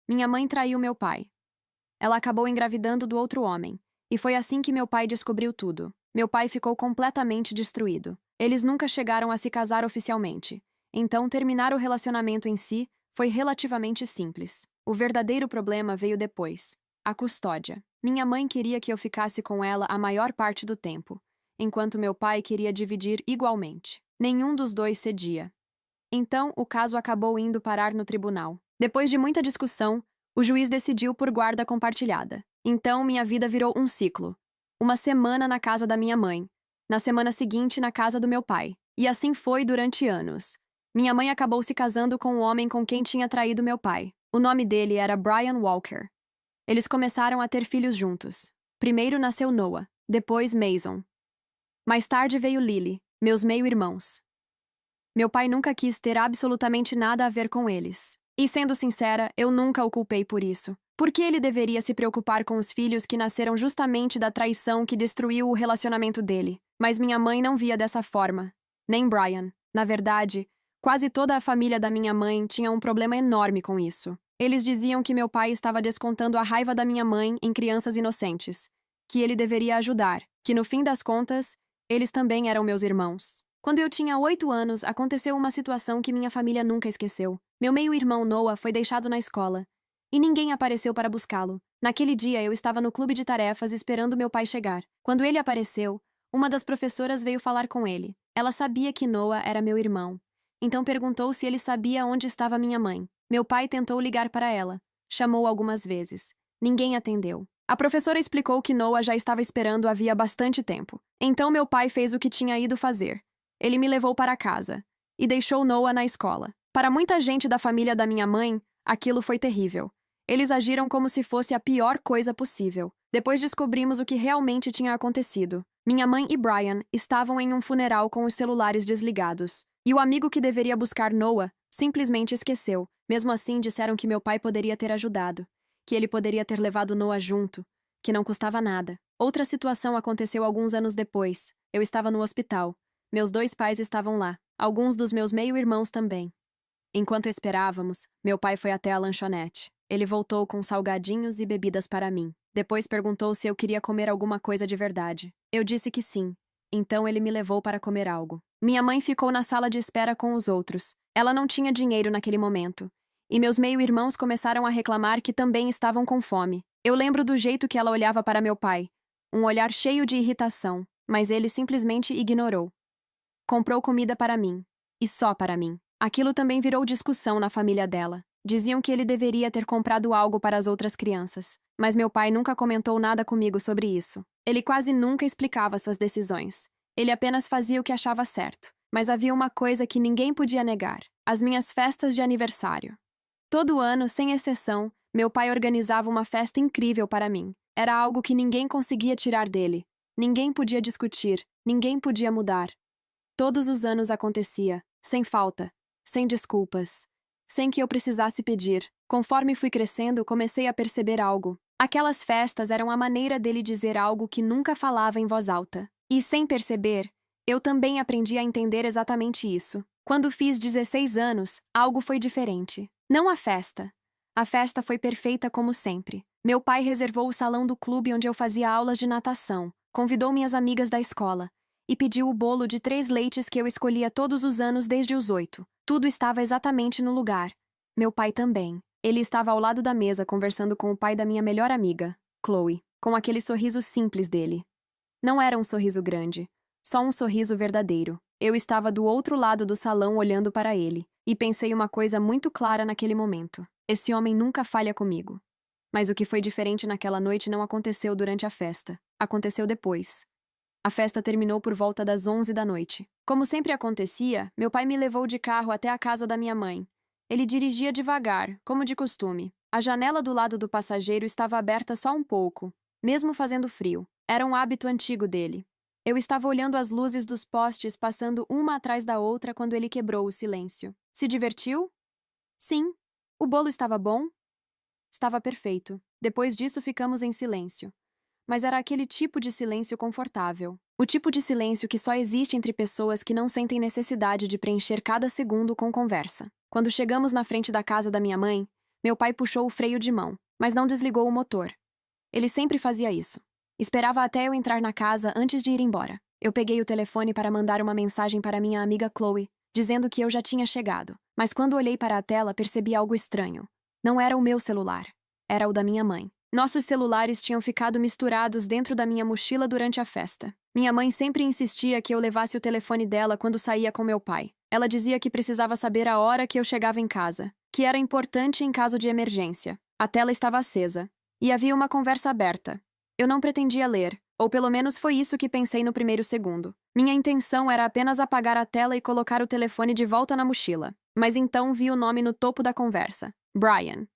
Minha mãe traiu meu pai. Ela acabou engravidando do outro homem. E foi assim que meu pai descobriu tudo. Meu pai ficou completamente destruído. Eles nunca chegaram a se casar oficialmente. Então, terminar o relacionamento em si foi relativamente simples. O verdadeiro problema veio depois. A custódia. Minha mãe queria que eu ficasse com ela a maior parte do tempo, enquanto meu pai queria dividir igualmente. Nenhum dos dois cedia. Então, o caso acabou indo parar no tribunal. Depois de muita discussão, o juiz decidiu por guarda compartilhada. Então, minha vida virou um ciclo. Uma semana na casa da minha mãe, na semana seguinte na casa do meu pai. E assim foi durante anos. Minha mãe acabou se casando com o homem com quem tinha traído meu pai. O nome dele era Brian Walker. Eles começaram a ter filhos juntos. Primeiro nasceu Noah, depois Mason. Mais tarde veio Lily, meus meio-irmãos. Meu pai nunca quis ter absolutamente nada a ver com eles. E sendo sincera, eu nunca o culpei por isso. Por que ele deveria se preocupar com os filhos que nasceram justamente da traição que destruiu o relacionamento dele? Mas minha mãe não via dessa forma. Nem Brian. Na verdade, quase toda a família da minha mãe tinha um problema enorme com isso. Eles diziam que meu pai estava descontando a raiva da minha mãe em crianças inocentes, que ele deveria ajudar, que no fim das contas, eles também eram meus irmãos. Quando eu tinha 8 anos, aconteceu uma situação que minha família nunca esqueceu. Meu meio-irmão Noah foi deixado na escola, e ninguém apareceu para buscá-lo. Naquele dia, eu estava no clube de tarefas esperando meu pai chegar. Quando ele apareceu, uma das professoras veio falar com ele. Ela sabia que Noah era meu irmão. Então perguntou se ele sabia onde estava minha mãe. Meu pai tentou ligar para ela. Chamou algumas vezes. Ninguém atendeu. A professora explicou que Noah já estava esperando havia bastante tempo. Então meu pai fez o que tinha ido fazer. Ele me levou para casa e deixou Noah na escola. Para muita gente da família da minha mãe, aquilo foi terrível. Eles agiram como se fosse a pior coisa possível. Depois descobrimos o que realmente tinha acontecido. Minha mãe e Brian estavam em um funeral com os celulares desligados. E o amigo que deveria buscar Noah simplesmente esqueceu. Mesmo assim, disseram que meu pai poderia ter ajudado, que ele poderia ter levado Noah junto, que não custava nada. Outra situação aconteceu alguns anos depois. Eu estava no hospital. Meus 2 pais estavam lá. Alguns dos meus meio-irmãos também. Enquanto esperávamos, meu pai foi até a lanchonete. Ele voltou com salgadinhos e bebidas para mim. Depois perguntou se eu queria comer alguma coisa de verdade. Eu disse que sim. Então ele me levou para comer algo. Minha mãe ficou na sala de espera com os outros. Ela não tinha dinheiro naquele momento. E meus meio-irmãos começaram a reclamar que também estavam com fome. Eu lembro do jeito que ela olhava para meu pai. Um olhar cheio de irritação. Mas ele simplesmente ignorou. Comprou comida para mim. E só para mim. Aquilo também virou discussão na família dela. Diziam que ele deveria ter comprado algo para as outras crianças. Mas meu pai nunca comentou nada comigo sobre isso. Ele quase nunca explicava suas decisões. Ele apenas fazia o que achava certo. Mas havia uma coisa que ninguém podia negar: as minhas festas de aniversário. Todo ano, sem exceção, meu pai organizava uma festa incrível para mim. Era algo que ninguém conseguia tirar dele. Ninguém podia discutir, ninguém podia mudar. Todos os anos acontecia, sem falta, sem desculpas, sem que eu precisasse pedir. Conforme fui crescendo, comecei a perceber algo. Aquelas festas eram a maneira dele dizer algo que nunca falava em voz alta. E sem perceber, eu também aprendi a entender exatamente isso. Quando fiz 16 anos, algo foi diferente. Não a festa. A festa foi perfeita como sempre. Meu pai reservou o salão do clube onde eu fazia aulas de natação, convidou minhas amigas da escola e pediu o bolo de 3 leites que eu escolhia todos os anos desde os 8. Tudo estava exatamente no lugar. Meu pai também. Ele estava ao lado da mesa conversando com o pai da minha melhor amiga, Chloe, com aquele sorriso simples dele. Não era um sorriso grande, só um sorriso verdadeiro. Eu estava do outro lado do salão olhando para ele, e pensei uma coisa muito clara naquele momento. Esse homem nunca falha comigo. Mas o que foi diferente naquela noite não aconteceu durante a festa. Aconteceu depois. A festa terminou por volta das 11 da noite. Como sempre acontecia, meu pai me levou de carro até a casa da minha mãe. Ele dirigia devagar, como de costume. A janela do lado do passageiro estava aberta só um pouco, mesmo fazendo frio. Era um hábito antigo dele. Eu estava olhando as luzes dos postes passando uma atrás da outra quando ele quebrou o silêncio. Se divertiu? Sim. O bolo estava bom? Estava perfeito. Depois disso ficamos em silêncio. Mas era aquele tipo de silêncio confortável. O tipo de silêncio que só existe entre pessoas que não sentem necessidade de preencher cada segundo com conversa. Quando chegamos na frente da casa da minha mãe, Meu pai puxou o freio de mão, mas não desligou o motor. Ele sempre fazia isso. Esperava até eu entrar na casa antes de ir embora. Eu peguei o telefone para mandar uma mensagem para minha amiga Chloe, dizendo que eu já tinha chegado. Mas quando olhei para a tela, percebi algo estranho. Não era o meu celular. Era o da minha mãe. Nossos celulares tinham ficado misturados dentro da minha mochila durante a festa. Minha mãe sempre insistia que eu levasse o telefone dela quando saía com meu pai. Ela dizia que precisava saber a hora que eu chegava em casa, que era importante em caso de emergência. A tela estava acesa. E havia uma conversa aberta. Eu não pretendia ler, ou pelo menos foi isso que pensei no primeiro segundo. Minha intenção era apenas apagar a tela e colocar o telefone de volta na mochila. Mas então vi o nome no topo da conversa. Brian.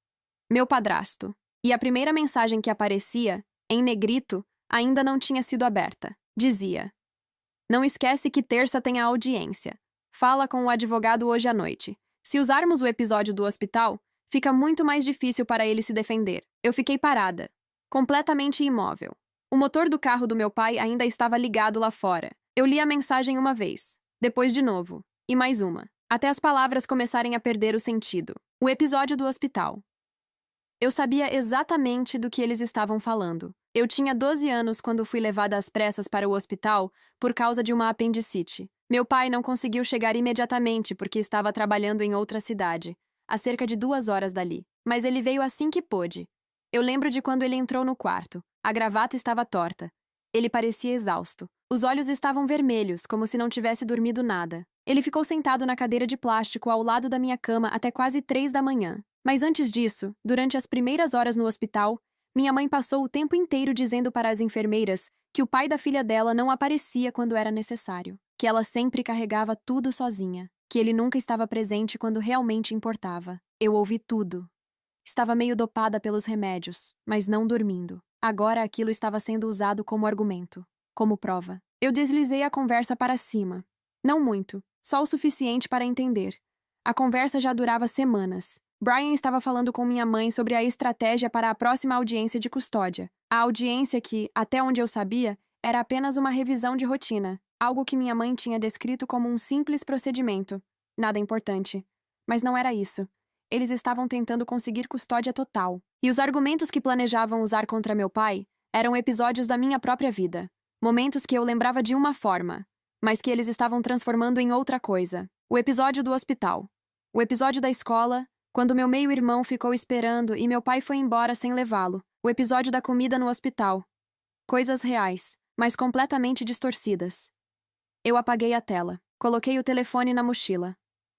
Meu padrasto. E a primeira mensagem que aparecia, em negrito, ainda não tinha sido aberta. Dizia: Não esquece que terça tem a audiência. Fala com o advogado hoje à noite. Se usarmos o episódio do hospital, fica muito mais difícil para ele se defender. Eu fiquei parada, completamente imóvel. O motor do carro do meu pai ainda estava ligado lá fora. Eu li a mensagem uma vez, depois de novo, e mais uma, até as palavras começarem a perder o sentido. O episódio do hospital. Eu sabia exatamente do que eles estavam falando. Eu tinha 12 anos quando fui levada às pressas para o hospital por causa de uma apendicite. Meu pai não conseguiu chegar imediatamente porque estava trabalhando em outra cidade, a cerca de 2 horas dali. Mas ele veio assim que pôde. Eu lembro de quando ele entrou no quarto. A gravata estava torta. Ele parecia exausto. Os olhos estavam vermelhos, como se não tivesse dormido nada. Ele ficou sentado na cadeira de plástico ao lado da minha cama até quase 3 da manhã. Mas antes disso, durante as primeiras horas no hospital, minha mãe passou o tempo inteiro dizendo para as enfermeiras que o pai da filha dela não aparecia quando era necessário, que ela sempre carregava tudo sozinha, que ele nunca estava presente quando realmente importava. Eu ouvi tudo. Estava meio dopada pelos remédios, mas não dormindo. Agora aquilo estava sendo usado como argumento, como prova. Eu deslizei a conversa para cima. Não muito, só o suficiente para entender. A conversa já durava semanas. Brian estava falando com minha mãe sobre a estratégia para a próxima audiência de custódia. A audiência que, até onde eu sabia, era apenas uma revisão de rotina, algo que minha mãe tinha descrito como um simples procedimento. Nada importante. Mas não era isso. Eles estavam tentando conseguir custódia total. E os argumentos que planejavam usar contra meu pai eram episódios da minha própria vida. Momentos que eu lembrava de uma forma, mas que eles estavam transformando em outra coisa. O episódio do hospital. O episódio da escola, quando meu meio-irmão ficou esperando e meu pai foi embora sem levá-lo. O episódio da comida no hospital. Coisas reais, mas completamente distorcidas. Eu apaguei a tela. Coloquei o telefone na mochila.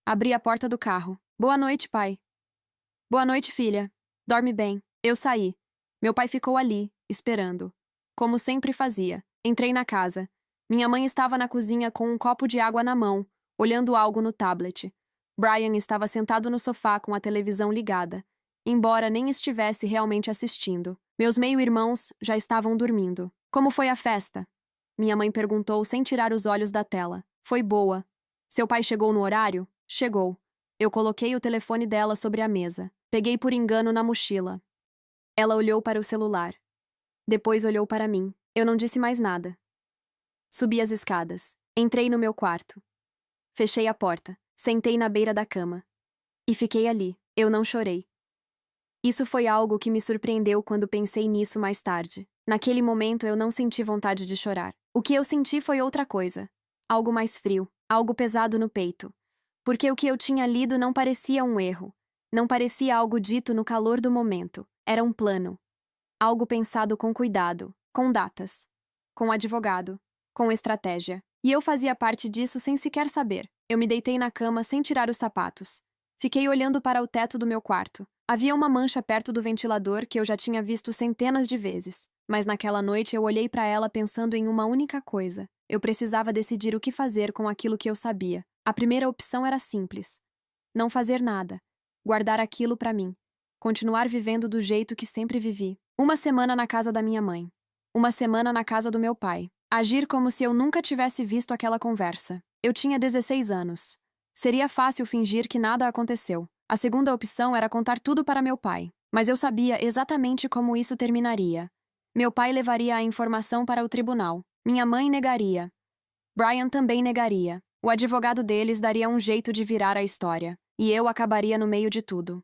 Abri a porta do carro. Boa noite, pai. Boa noite, filha. Dorme bem. Eu saí. Meu pai ficou ali, esperando. Como sempre fazia. Entrei na casa. Minha mãe estava na cozinha com um copo de água na mão, olhando algo no tablet. Brian estava sentado no sofá com a televisão ligada, embora nem estivesse realmente assistindo. Meus meio-irmãos já estavam dormindo. Como foi a festa? Minha mãe perguntou sem tirar os olhos da tela. Foi boa. Seu pai chegou no horário? Chegou. Eu coloquei o telefone dela sobre a mesa. Peguei por engano na mochila. Ela olhou para o celular. Depois olhou para mim. Eu não disse mais nada. Subi as escadas. Entrei no meu quarto. Fechei a porta. Sentei na beira da cama. E fiquei ali. Eu não chorei. Isso foi algo que me surpreendeu quando pensei nisso mais tarde. Naquele momento eu não senti vontade de chorar. O que eu senti foi outra coisa. Algo mais frio. Algo pesado no peito. Porque o que eu tinha lido não parecia um erro. Não parecia algo dito no calor do momento. Era um plano. Algo pensado com cuidado, com datas, com advogado, com estratégia. E eu fazia parte disso sem sequer saber. Eu me deitei na cama sem tirar os sapatos. Fiquei olhando para o teto do meu quarto. Havia uma mancha perto do ventilador que eu já tinha visto centenas de vezes. Mas naquela noite eu olhei para ela pensando em uma única coisa. Eu precisava decidir o que fazer com aquilo que eu sabia. A primeira opção era simples. Não fazer nada. Guardar aquilo para mim. Continuar vivendo do jeito que sempre vivi. Uma semana na casa da minha mãe. Uma semana na casa do meu pai. Agir como se eu nunca tivesse visto aquela conversa. Eu tinha 16 anos. Seria fácil fingir que nada aconteceu. A segunda opção era contar tudo para meu pai. Mas eu sabia exatamente como isso terminaria. Meu pai levaria a informação para o tribunal. Minha mãe negaria. Brian também negaria. O advogado deles daria um jeito de virar a história. E eu acabaria no meio de tudo.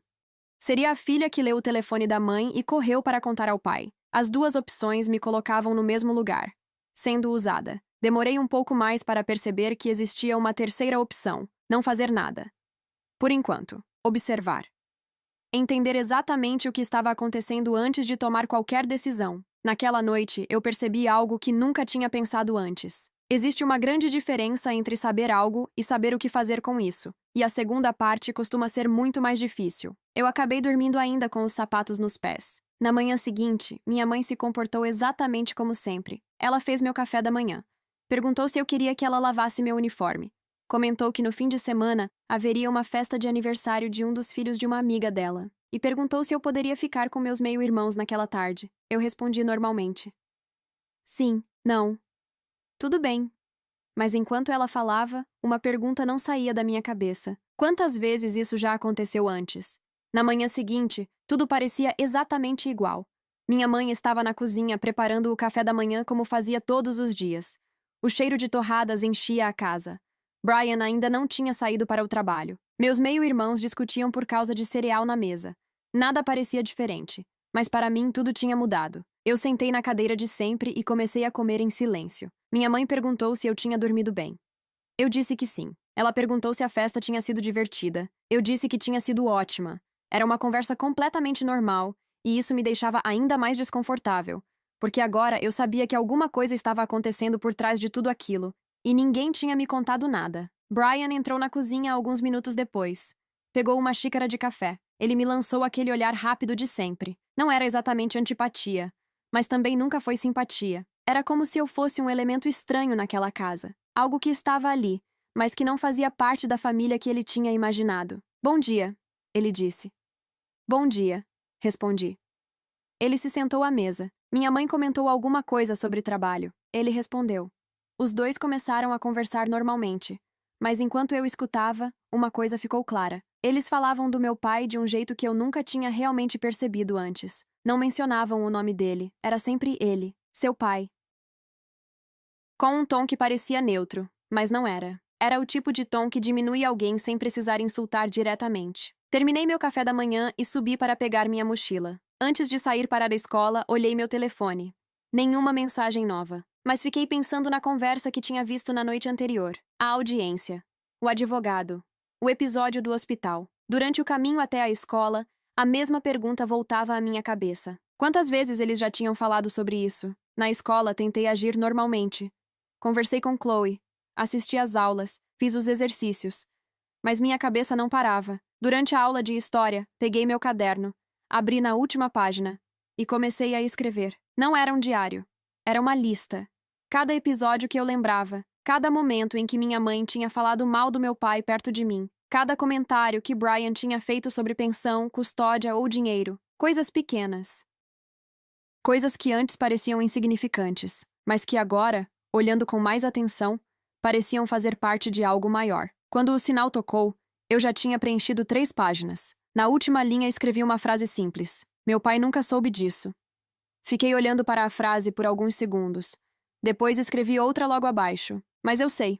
Seria a filha que leu o telefone da mãe e correu para contar ao pai. As duas opções me colocavam no mesmo lugar, sendo usada. Demorei um pouco mais para perceber que existia uma terceira opção: não fazer nada. Por enquanto, observar. Entender exatamente o que estava acontecendo antes de tomar qualquer decisão. Naquela noite, eu percebi algo que nunca tinha pensado antes. Existe uma grande diferença entre saber algo e saber o que fazer com isso, e a segunda parte costuma ser muito mais difícil. Eu acabei dormindo ainda com os sapatos nos pés. Na manhã seguinte, minha mãe se comportou exatamente como sempre. Ela fez meu café da manhã. Perguntou se eu queria que ela lavasse meu uniforme. Comentou que no fim de semana haveria uma festa de aniversário de um dos filhos de uma amiga dela. E perguntou se eu poderia ficar com meus meio-irmãos naquela tarde. Eu respondi normalmente. Sim, não. Tudo bem. Mas enquanto ela falava, uma pergunta não saía da minha cabeça. Quantas vezes isso já aconteceu antes? Na manhã seguinte, tudo parecia exatamente igual. Minha mãe estava na cozinha preparando o café da manhã como fazia todos os dias. O cheiro de torradas enchia a casa. Brian ainda não tinha saído para o trabalho. Meus meio-irmãos discutiam por causa de cereal na mesa. Nada parecia diferente, mas para mim tudo tinha mudado. Eu sentei na cadeira de sempre e comecei a comer em silêncio. Minha mãe perguntou se eu tinha dormido bem. Eu disse que sim. Ela perguntou se a festa tinha sido divertida. Eu disse que tinha sido ótima. Era uma conversa completamente normal, e isso me deixava ainda mais desconfortável, porque agora eu sabia que alguma coisa estava acontecendo por trás de tudo aquilo, e ninguém tinha me contado nada. Brian entrou na cozinha alguns minutos depois. Pegou uma xícara de café. Ele me lançou aquele olhar rápido de sempre. Não era exatamente antipatia, mas também nunca foi simpatia. Era como se eu fosse um elemento estranho naquela casa. Algo que estava ali, mas que não fazia parte da família que ele tinha imaginado. Bom dia, ele disse. Bom dia, respondi. Ele se sentou à mesa. Minha mãe comentou alguma coisa sobre trabalho. Ele respondeu. Os dois começaram a conversar normalmente, mas enquanto eu escutava, uma coisa ficou clara. Eles falavam do meu pai de um jeito que eu nunca tinha realmente percebido antes. Não mencionavam o nome dele, era sempre ele, seu pai. Com um tom que parecia neutro, mas não era. Era o tipo de tom que diminui alguém sem precisar insultar diretamente. Terminei meu café da manhã e subi para pegar minha mochila. Antes de sair para a escola, olhei meu telefone. Nenhuma mensagem nova. Mas fiquei pensando na conversa que tinha visto na noite anterior. A audiência. O advogado. O episódio do hospital. Durante o caminho até a escola, a mesma pergunta voltava à minha cabeça. Quantas vezes eles já tinham falado sobre isso? Na escola, tentei agir normalmente. Conversei com Chloe. Assisti às aulas. Fiz os exercícios. Mas minha cabeça não parava. Durante a aula de história, peguei meu caderno. Abri na última página. E comecei a escrever. Não era um diário. Era uma lista. Cada episódio que eu lembrava. Cada momento em que minha mãe tinha falado mal do meu pai perto de mim. Cada comentário que Brian tinha feito sobre pensão, custódia ou dinheiro. Coisas pequenas. Coisas que antes pareciam insignificantes, mas que agora, olhando com mais atenção, pareciam fazer parte de algo maior. Quando o sinal tocou, eu já tinha preenchido 3 páginas. Na última linha escrevi uma frase simples. Meu pai nunca soube disso. Fiquei olhando para a frase por alguns segundos. Depois escrevi outra logo abaixo. Mas eu sei.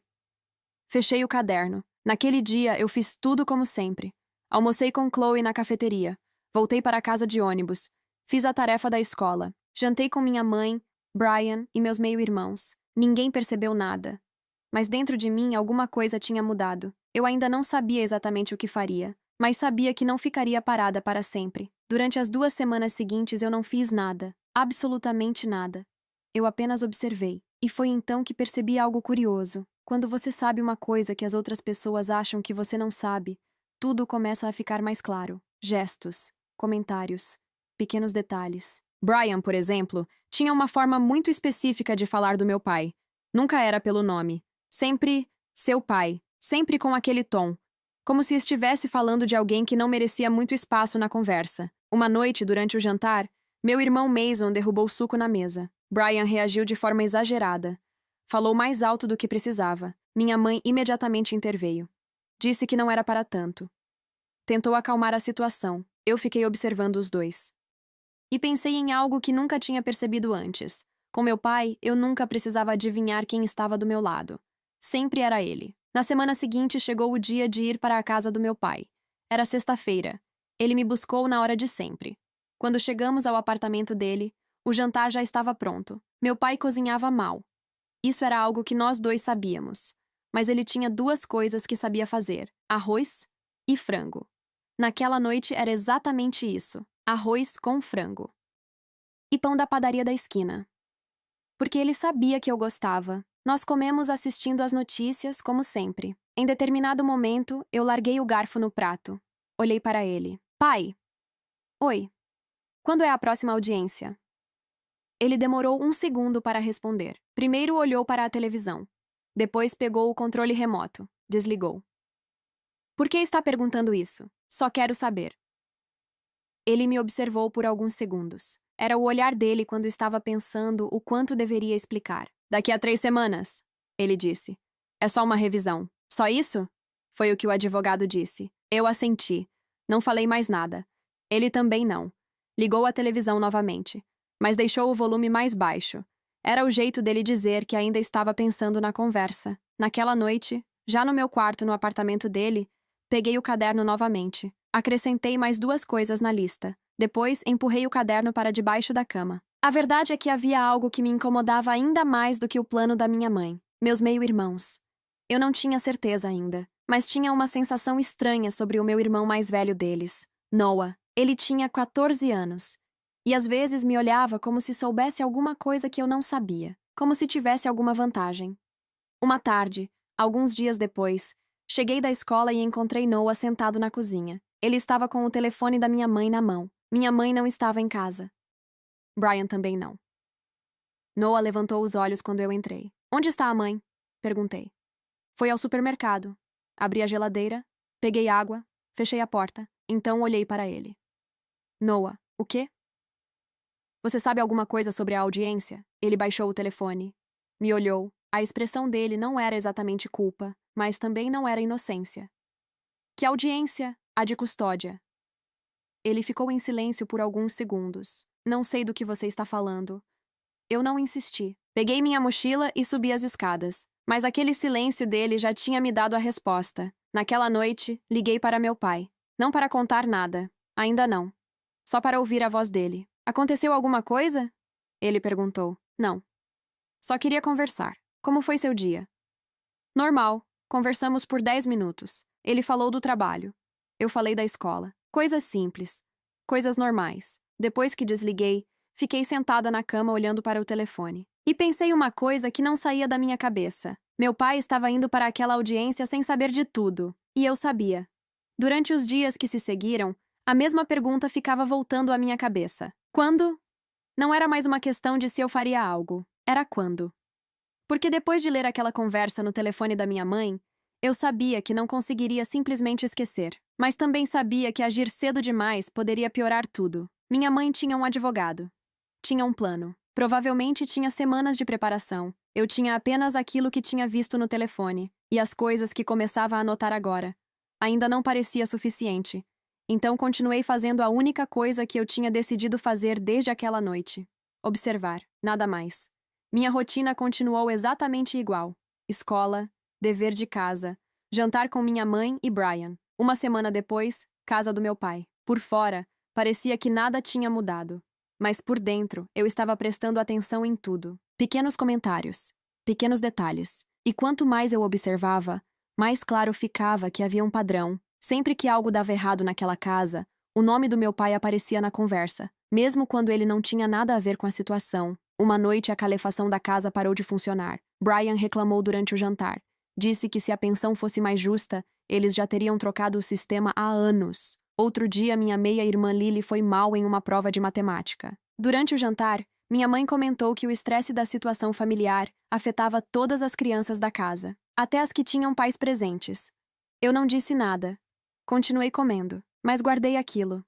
Fechei o caderno. Naquele dia eu fiz tudo como sempre. Almocei com Chloe na cafeteria. Voltei para casa de ônibus. Fiz a tarefa da escola. Jantei com minha mãe, Brian e meus meio-irmãos. Ninguém percebeu nada. Mas dentro de mim alguma coisa tinha mudado. Eu ainda não sabia exatamente o que faria, mas sabia que não ficaria parada para sempre. Durante as 2 semanas seguintes eu não fiz nada. Absolutamente nada. Eu apenas observei. E foi então que percebi algo curioso. Quando você sabe uma coisa que as outras pessoas acham que você não sabe, tudo começa a ficar mais claro. Gestos, comentários, pequenos detalhes. Brian, por exemplo, tinha uma forma muito específica de falar do meu pai. Nunca era pelo nome. Sempre seu pai. Sempre com aquele tom. Como se estivesse falando de alguém que não merecia muito espaço na conversa. Uma noite, durante o jantar, meu irmão Mason derrubou suco na mesa. Brian reagiu de forma exagerada. Falou mais alto do que precisava. Minha mãe imediatamente interveio. Disse que não era para tanto. Tentou acalmar a situação. Eu fiquei observando os dois. E pensei em algo que nunca tinha percebido antes. Com meu pai, eu nunca precisava adivinhar quem estava do meu lado. Sempre era ele. Na semana seguinte, chegou o dia de ir para a casa do meu pai. Era sexta-feira. Ele me buscou na hora de sempre. Quando chegamos ao apartamento dele, o jantar já estava pronto. Meu pai cozinhava mal. Isso era algo que nós dois sabíamos. Mas ele tinha duas coisas que sabia fazer: arroz e frango. Naquela noite era exatamente isso: arroz com frango. E pão da padaria da esquina. Porque ele sabia que eu gostava. Nós comemos assistindo às notícias, como sempre. Em determinado momento, eu larguei o garfo no prato. Olhei para ele. Pai! Oi. Quando é a próxima audiência? Ele demorou um segundo para responder. Primeiro olhou para a televisão. Depois pegou o controle remoto. Desligou. Por que está perguntando isso? Só quero saber. Ele me observou por alguns segundos. Era o olhar dele quando estava pensando o quanto deveria explicar. Daqui a 3 semanas, ele disse. É só uma revisão. Só isso? Foi o que o advogado disse. Eu assenti. Não falei mais nada. Ele também não. Ligou a televisão novamente, mas deixou o volume mais baixo. Era o jeito dele dizer que ainda estava pensando na conversa. Naquela noite, já no meu quarto no apartamento dele, peguei o caderno novamente. Acrescentei mais 2 coisas na lista. Depois, empurrei o caderno para debaixo da cama. A verdade é que havia algo que me incomodava ainda mais do que o plano da minha mãe. Meus meio-irmãos. Eu não tinha certeza ainda, mas tinha uma sensação estranha sobre o meu irmão mais velho deles, Noah. Ele tinha 14 anos. E às vezes me olhava como se soubesse alguma coisa que eu não sabia, como se tivesse alguma vantagem. Uma tarde, alguns dias depois, cheguei da escola e encontrei Noah sentado na cozinha. Ele estava com o telefone da minha mãe na mão. Minha mãe não estava em casa. Brian também não. Noah levantou os olhos quando eu entrei. Onde está a mãe? Perguntei. Foi ao supermercado. Abri a geladeira, peguei água, fechei a porta. Então olhei para ele. Noah, o quê? Você sabe alguma coisa sobre a audiência? Ele baixou o telefone. Me olhou. A expressão dele não era exatamente culpa, mas também não era inocência. Que audiência? A de custódia. Ele ficou em silêncio por alguns segundos. Não sei do que você está falando. Eu não insisti. Peguei minha mochila e subi as escadas. Mas aquele silêncio dele já tinha me dado a resposta. Naquela noite, liguei para meu pai. Não para contar nada. Ainda não. Só para ouvir a voz dele. Aconteceu alguma coisa? Ele perguntou. Não. Só queria conversar. Como foi seu dia? Normal. Conversamos por 10 minutos. Ele falou do trabalho. Eu falei da escola. Coisas simples. Coisas normais. Depois que desliguei, fiquei sentada na cama olhando para o telefone. E pensei uma coisa que não saía da minha cabeça. Meu pai estava indo para aquela audiência sem saber de tudo. E eu sabia. Durante os dias que se seguiram, a mesma pergunta ficava voltando à minha cabeça. Quando? Não era mais uma questão de se eu faria algo. Era quando. Porque depois de ler aquela conversa no telefone da minha mãe, eu sabia que não conseguiria simplesmente esquecer. Mas também sabia que agir cedo demais poderia piorar tudo. Minha mãe tinha um advogado. Tinha um plano. Provavelmente tinha semanas de preparação. Eu tinha apenas aquilo que tinha visto no telefone, e as coisas que começava a notar agora. Ainda não parecia suficiente. Então continuei fazendo a única coisa que eu tinha decidido fazer desde aquela noite. Observar, nada mais. Minha rotina continuou exatamente igual. Escola, dever de casa, jantar com minha mãe e Brian. Uma semana depois, casa do meu pai. Por fora, parecia que nada tinha mudado. Mas por dentro, eu estava prestando atenção em tudo. Pequenos comentários, pequenos detalhes. E quanto mais eu observava, mais claro ficava que havia um padrão. Sempre que algo dava errado naquela casa, o nome do meu pai aparecia na conversa, mesmo quando ele não tinha nada a ver com a situação. Uma noite a calefação da casa parou de funcionar. Brian reclamou durante o jantar. Disse que se a pensão fosse mais justa, eles já teriam trocado o sistema há anos. Outro dia, minha meia-irmã Lily foi mal em uma prova de matemática. Durante o jantar, minha mãe comentou que o estresse da situação familiar afetava todas as crianças da casa, até as que tinham pais presentes. Eu não disse nada. Continuei comendo, mas guardei aquilo.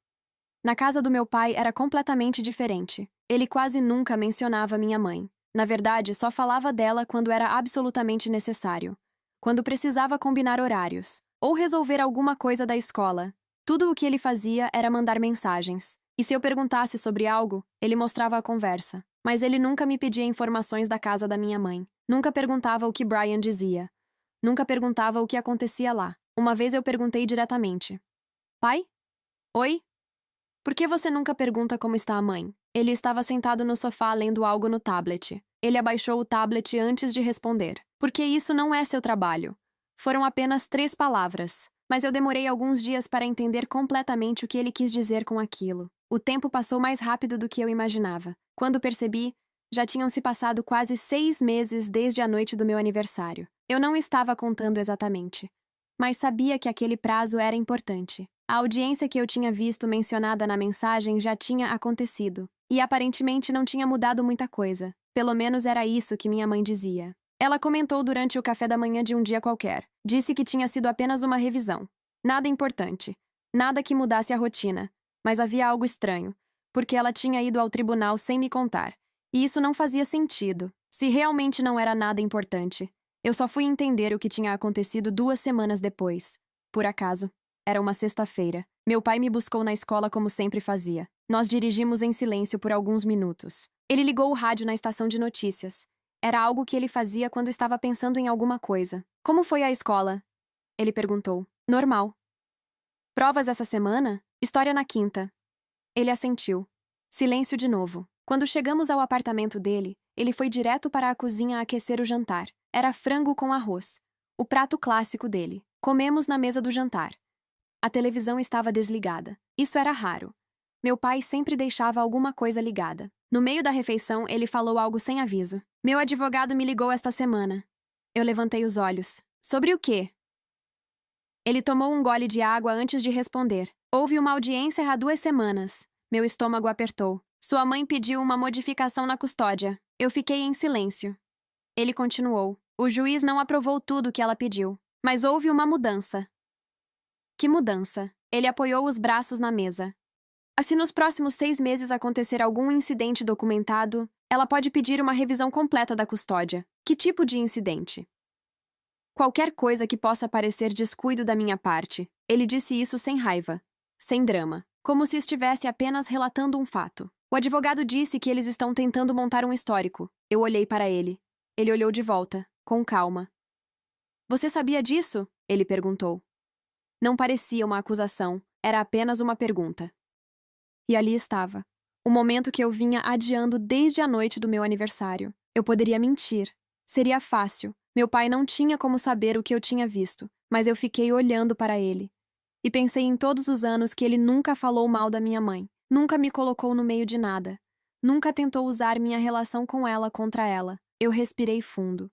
Na casa do meu pai era completamente diferente. Ele quase nunca mencionava minha mãe. Na verdade, só falava dela quando era absolutamente necessário. Quando precisava combinar horários, ou resolver alguma coisa da escola. Tudo o que ele fazia era mandar mensagens. E se eu perguntasse sobre algo, ele mostrava a conversa. Mas ele nunca me pedia informações da casa da minha mãe. Nunca perguntava o que Brian dizia. Nunca perguntava o que acontecia lá. Uma vez eu perguntei diretamente. Pai? Oi? Por que você nunca pergunta como está a mãe? Ele estava sentado no sofá lendo algo no tablet. Ele abaixou o tablet antes de responder. Porque isso não é seu trabalho. Foram apenas 3 palavras. Mas eu demorei alguns dias para entender completamente o que ele quis dizer com aquilo. O tempo passou mais rápido do que eu imaginava. Quando percebi, já tinham se passado quase 6 meses desde a noite do meu aniversário. Eu não estava contando exatamente, mas sabia que aquele prazo era importante. A audiência que eu tinha visto mencionada na mensagem já tinha acontecido, e aparentemente não tinha mudado muita coisa. Pelo menos era isso que minha mãe dizia. Ela comentou durante o café da manhã de um dia qualquer. Disse que tinha sido apenas uma revisão. Nada importante. Nada que mudasse a rotina. Mas havia algo estranho, porque ela tinha ido ao tribunal sem me contar. E isso não fazia sentido. Se realmente não era nada importante. Eu só fui entender o que tinha acontecido 2 semanas depois. Por acaso. Era uma sexta-feira. Meu pai me buscou na escola como sempre fazia. Nós dirigimos em silêncio por alguns minutos. Ele ligou o rádio na estação de notícias. Era algo que ele fazia quando estava pensando em alguma coisa. Como foi a escola? Ele perguntou. Normal. Provas essa semana? História na quinta. Ele assentiu. Silêncio de novo. Quando chegamos ao apartamento dele, ele foi direto para a cozinha aquecer o jantar. Era frango com arroz. O prato clássico dele. Comemos na mesa do jantar. A televisão estava desligada. Isso era raro. Meu pai sempre deixava alguma coisa ligada. No meio da refeição, ele falou algo sem aviso. Meu advogado me ligou esta semana. Eu levantei os olhos. Sobre o quê? Ele tomou um gole de água antes de responder. Houve uma audiência há 2 semanas. Meu estômago apertou. Sua mãe pediu uma modificação na custódia. Eu fiquei em silêncio. Ele continuou. O juiz não aprovou tudo o que ela pediu. Mas houve uma mudança. Que mudança? Ele apoiou os braços na mesa. Se nos próximos 6 meses acontecer algum incidente documentado, ela pode pedir uma revisão completa da custódia. Que tipo de incidente? Qualquer coisa que possa parecer descuido da minha parte. Ele disse isso sem raiva, sem drama, como se estivesse apenas relatando um fato. O advogado disse que eles estão tentando montar um histórico. Eu olhei para ele. Ele olhou de volta, com calma. Você sabia disso? Ele perguntou. Não parecia uma acusação, era apenas uma pergunta. E ali estava. O momento que eu vinha adiando desde a noite do meu aniversário. Eu poderia mentir. Seria fácil. Meu pai não tinha como saber o que eu tinha visto, mas eu fiquei olhando para ele. E pensei em todos os anos que ele nunca falou mal da minha mãe, nunca me colocou no meio de nada, nunca tentou usar minha relação com ela contra ela. Eu respirei fundo.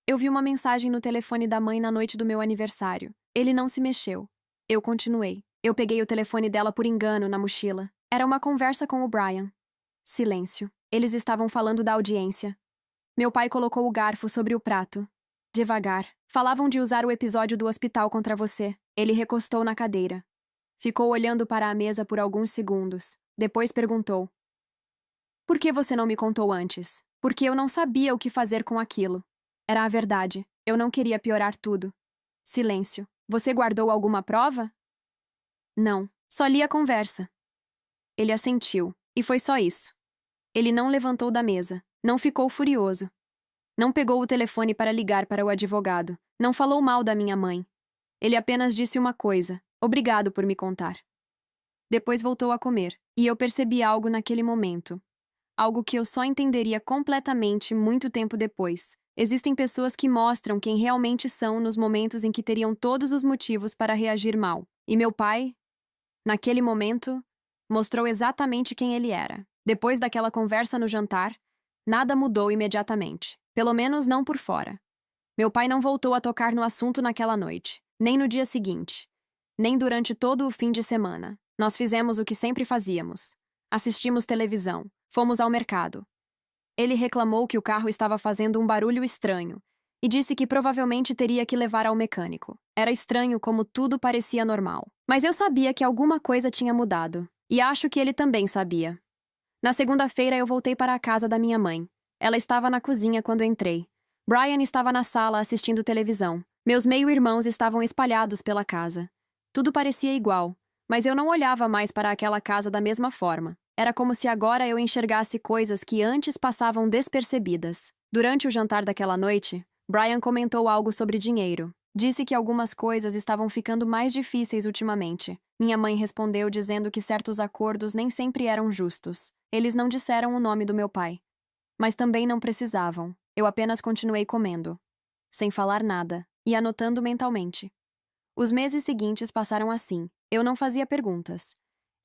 Eu vi uma mensagem no telefone da mãe na noite do meu aniversário. Ele não se mexeu. Eu continuei. Eu peguei o telefone dela por engano na mochila. Era uma conversa com o Brian. Silêncio. Eles estavam falando da audiência. Meu pai colocou o garfo sobre o prato. Devagar. Falavam de usar o episódio do hospital contra você. Ele recostou na cadeira. Ficou olhando para a mesa por alguns segundos. Depois perguntou. Por que você não me contou antes? Porque eu não sabia o que fazer com aquilo. Era a verdade. Eu não queria piorar tudo. Silêncio. Você guardou alguma prova? Não. Só li a conversa. Ele assentiu. E foi só isso. Ele não levantou da mesa. Não ficou furioso. Não pegou o telefone para ligar para o advogado. Não falou mal da minha mãe. Ele apenas disse uma coisa. Obrigado por me contar. Depois voltou a comer. E eu percebi algo naquele momento. Algo que eu só entenderia completamente muito tempo depois. Existem pessoas que mostram quem realmente são nos momentos em que teriam todos os motivos para reagir mal. E meu pai, naquele momento, mostrou exatamente quem ele era. Depois daquela conversa no jantar, nada mudou imediatamente. Pelo menos não por fora. Meu pai não voltou a tocar no assunto naquela noite, nem no dia seguinte, nem durante todo o fim de semana. Nós fizemos o que sempre fazíamos. Assistimos televisão, fomos ao mercado. Ele reclamou que o carro estava fazendo um barulho estranho e disse que provavelmente teria que levar ao mecânico. Era estranho como tudo parecia normal. Mas eu sabia que alguma coisa tinha mudado, e acho que ele também sabia. Na segunda-feira eu voltei para a casa da minha mãe. Ela estava na cozinha quando entrei. Brian estava na sala assistindo televisão. Meus meio-irmãos estavam espalhados pela casa. Tudo parecia igual, mas eu não olhava mais para aquela casa da mesma forma. Era como se agora eu enxergasse coisas que antes passavam despercebidas. Durante o jantar daquela noite, Brian comentou algo sobre dinheiro. Disse que algumas coisas estavam ficando mais difíceis ultimamente. Minha mãe respondeu dizendo que certos acordos nem sempre eram justos. Eles não disseram o nome do meu pai. Mas também não precisavam. Eu apenas continuei comendo, sem falar nada, e anotando mentalmente. Os meses seguintes passaram assim. Eu não fazia perguntas.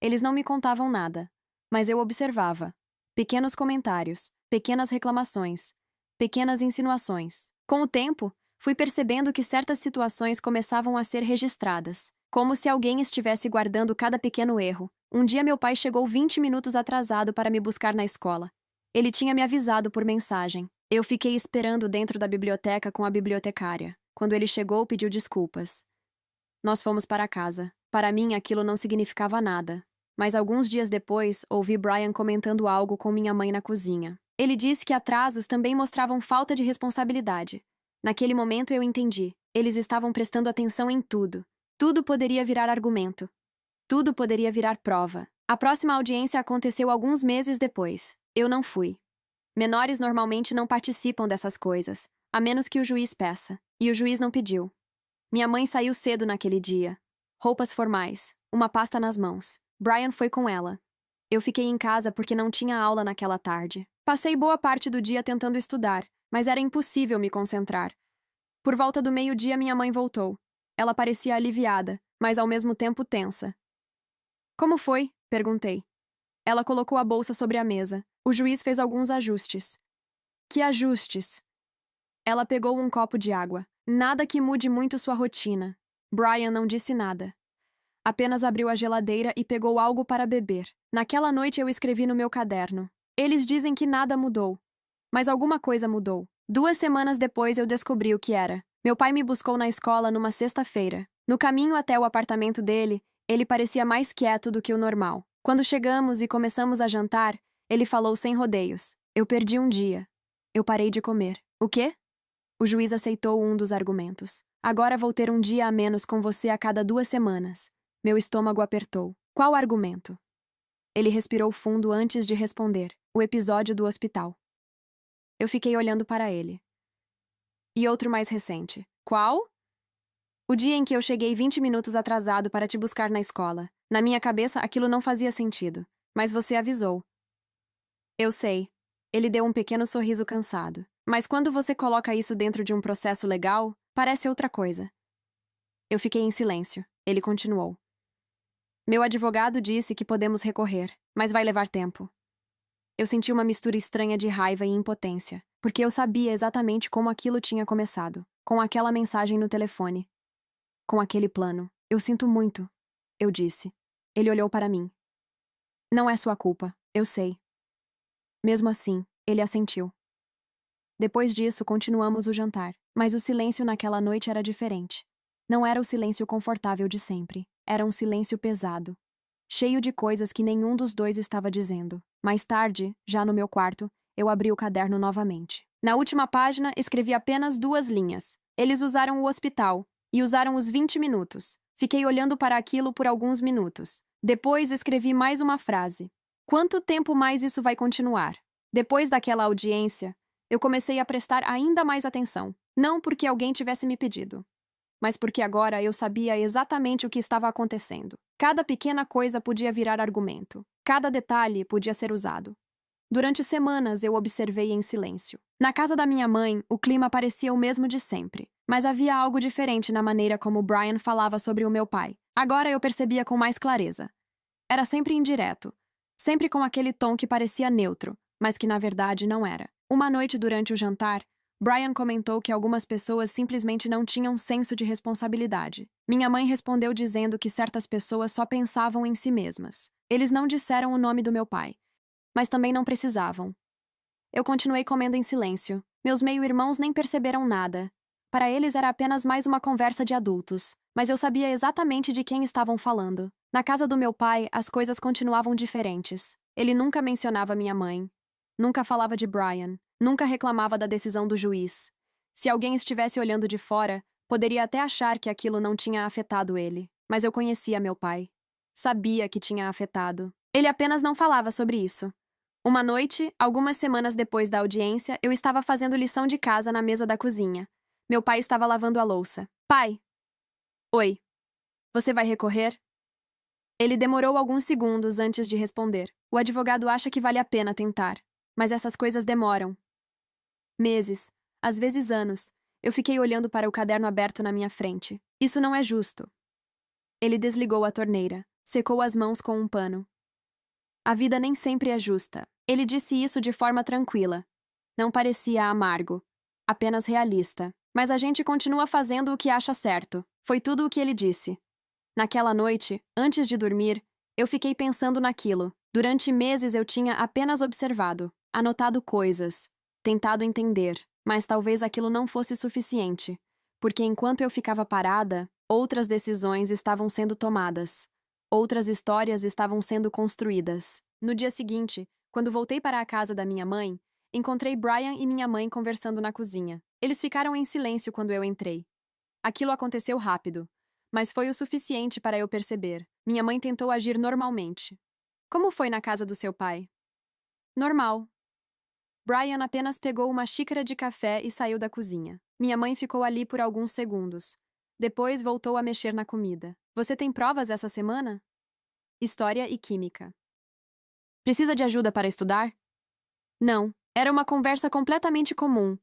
Eles não me contavam nada, mas eu observava. Pequenos comentários, pequenas reclamações, pequenas insinuações. Com o tempo, fui percebendo que certas situações começavam a ser registradas, como se alguém estivesse guardando cada pequeno erro. Um dia meu pai chegou 20 minutos atrasado para me buscar na escola. Ele tinha me avisado por mensagem. Eu fiquei esperando dentro da biblioteca com a bibliotecária. Quando ele chegou, pediu desculpas. Nós fomos para casa. Para mim, aquilo não significava nada. Mas alguns dias depois, ouvi Brian comentando algo com minha mãe na cozinha. Ele disse que atrasos também mostravam falta de responsabilidade. Naquele momento eu entendi. Eles estavam prestando atenção em tudo. Tudo poderia virar argumento. Tudo poderia virar prova. A próxima audiência aconteceu alguns meses depois. Eu não fui. Menores normalmente não participam dessas coisas, a menos que o juiz peça. E o juiz não pediu. Minha mãe saiu cedo naquele dia. Roupas formais, uma pasta nas mãos. Brian foi com ela. Eu fiquei em casa porque não tinha aula naquela tarde. Passei boa parte do dia tentando estudar, mas era impossível me concentrar. Por volta do meio-dia, minha mãe voltou. Ela parecia aliviada, mas ao mesmo tempo tensa. Como foi? Perguntei. Ela colocou a bolsa sobre a mesa. O juiz fez alguns ajustes. Que ajustes? Ela pegou um copo de água. Nada que mude muito sua rotina. Brian não disse nada. Apenas abriu a geladeira e pegou algo para beber. Naquela noite eu escrevi no meu caderno. Eles dizem que nada mudou. Mas alguma coisa mudou. 2 semanas depois eu descobri o que era. Meu pai me buscou na escola numa sexta-feira. No caminho até o apartamento dele, ele parecia mais quieto do que o normal. Quando chegamos e começamos a jantar, ele falou sem rodeios. Eu perdi um dia. Eu parei de comer. O quê? O juiz aceitou um dos argumentos. Agora vou ter um dia a menos com você a cada 2 semanas. Meu estômago apertou. Qual argumento? Ele respirou fundo antes de responder. O episódio do hospital. Eu fiquei olhando para ele. E outro mais recente. Qual? O dia em que eu cheguei 20 minutos atrasado para te buscar na escola. Na minha cabeça, aquilo não fazia sentido. Mas você avisou. Eu sei. Ele deu um pequeno sorriso cansado. Mas quando você coloca isso dentro de um processo legal, parece outra coisa. Eu fiquei em silêncio. Ele continuou. Meu advogado disse que podemos recorrer, mas vai levar tempo. Eu senti uma mistura estranha de raiva e impotência, porque eu sabia exatamente como aquilo tinha começado, com aquela mensagem no telefone. Com aquele plano. Eu sinto muito, eu disse. Ele olhou para mim. Não é sua culpa, eu sei. Mesmo assim, ele assentiu. Depois disso, continuamos o jantar, mas o silêncio naquela noite era diferente. Não era o silêncio confortável de sempre, era um silêncio pesado, cheio de coisas que nenhum dos dois estava dizendo. Mais tarde, já no meu quarto, eu abri o caderno novamente. Na última página, escrevi apenas 2 linhas. Eles usaram o hospital, e usaram os 20 minutos. Fiquei olhando para aquilo por alguns minutos. Depois escrevi mais uma frase. Quanto tempo mais isso vai continuar? Depois daquela audiência, eu comecei a prestar ainda mais atenção. Não porque alguém tivesse me pedido, mas porque agora eu sabia exatamente o que estava acontecendo. Cada pequena coisa podia virar argumento. Cada detalhe podia ser usado. Durante semanas eu observei em silêncio. Na casa da minha mãe, o clima parecia o mesmo de sempre, mas havia algo diferente na maneira como Brian falava sobre o meu pai. Agora eu percebia com mais clareza. Era sempre indireto, sempre com aquele tom que parecia neutro, mas que na verdade não era. Uma noite durante o jantar, Brian comentou que algumas pessoas simplesmente não tinham senso de responsabilidade. Minha mãe respondeu dizendo que certas pessoas só pensavam em si mesmas. Eles não disseram o nome do meu pai, mas também não precisavam. Eu continuei comendo em silêncio. Meus meio-irmãos nem perceberam nada. Para eles era apenas mais uma conversa de adultos, mas eu sabia exatamente de quem estavam falando. Na casa do meu pai, as coisas continuavam diferentes. Ele nunca mencionava minha mãe. Nunca falava de Brian. Nunca reclamava da decisão do juiz. Se alguém estivesse olhando de fora, poderia até achar que aquilo não tinha afetado ele. Mas eu conhecia meu pai. Sabia que tinha afetado. Ele apenas não falava sobre isso. Uma noite, algumas semanas depois da audiência, eu estava fazendo lição de casa na mesa da cozinha. Meu pai estava lavando a louça. Pai! Oi. Você vai recorrer? Ele demorou alguns segundos antes de responder. O advogado acha que vale a pena tentar. Mas essas coisas demoram. Meses, às vezes anos. Eu fiquei olhando para o caderno aberto na minha frente. Isso não é justo. Ele desligou a torneira. Secou as mãos com um pano. A vida nem sempre é justa. Ele disse isso de forma tranquila. Não parecia amargo. Apenas realista. Mas a gente continua fazendo o que acha certo. Foi tudo o que ele disse. Naquela noite, antes de dormir, eu fiquei pensando naquilo. Durante meses eu tinha apenas observado, anotado coisas, tentado entender, mas talvez aquilo não fosse suficiente, porque enquanto eu ficava parada, outras decisões estavam sendo tomadas. Outras histórias estavam sendo construídas. No dia seguinte, quando voltei para a casa da minha mãe, encontrei Brian e minha mãe conversando na cozinha. Eles ficaram em silêncio quando eu entrei. Aquilo aconteceu rápido, mas foi o suficiente para eu perceber. Minha mãe tentou agir normalmente. Como foi na casa do seu pai? Normal. Brian apenas pegou uma xícara de café e saiu da cozinha. Minha mãe ficou ali por alguns segundos. Depois voltou a mexer na comida. Você tem provas essa semana? História e química. Precisa de ajuda para estudar? Não, era uma conversa completamente comum.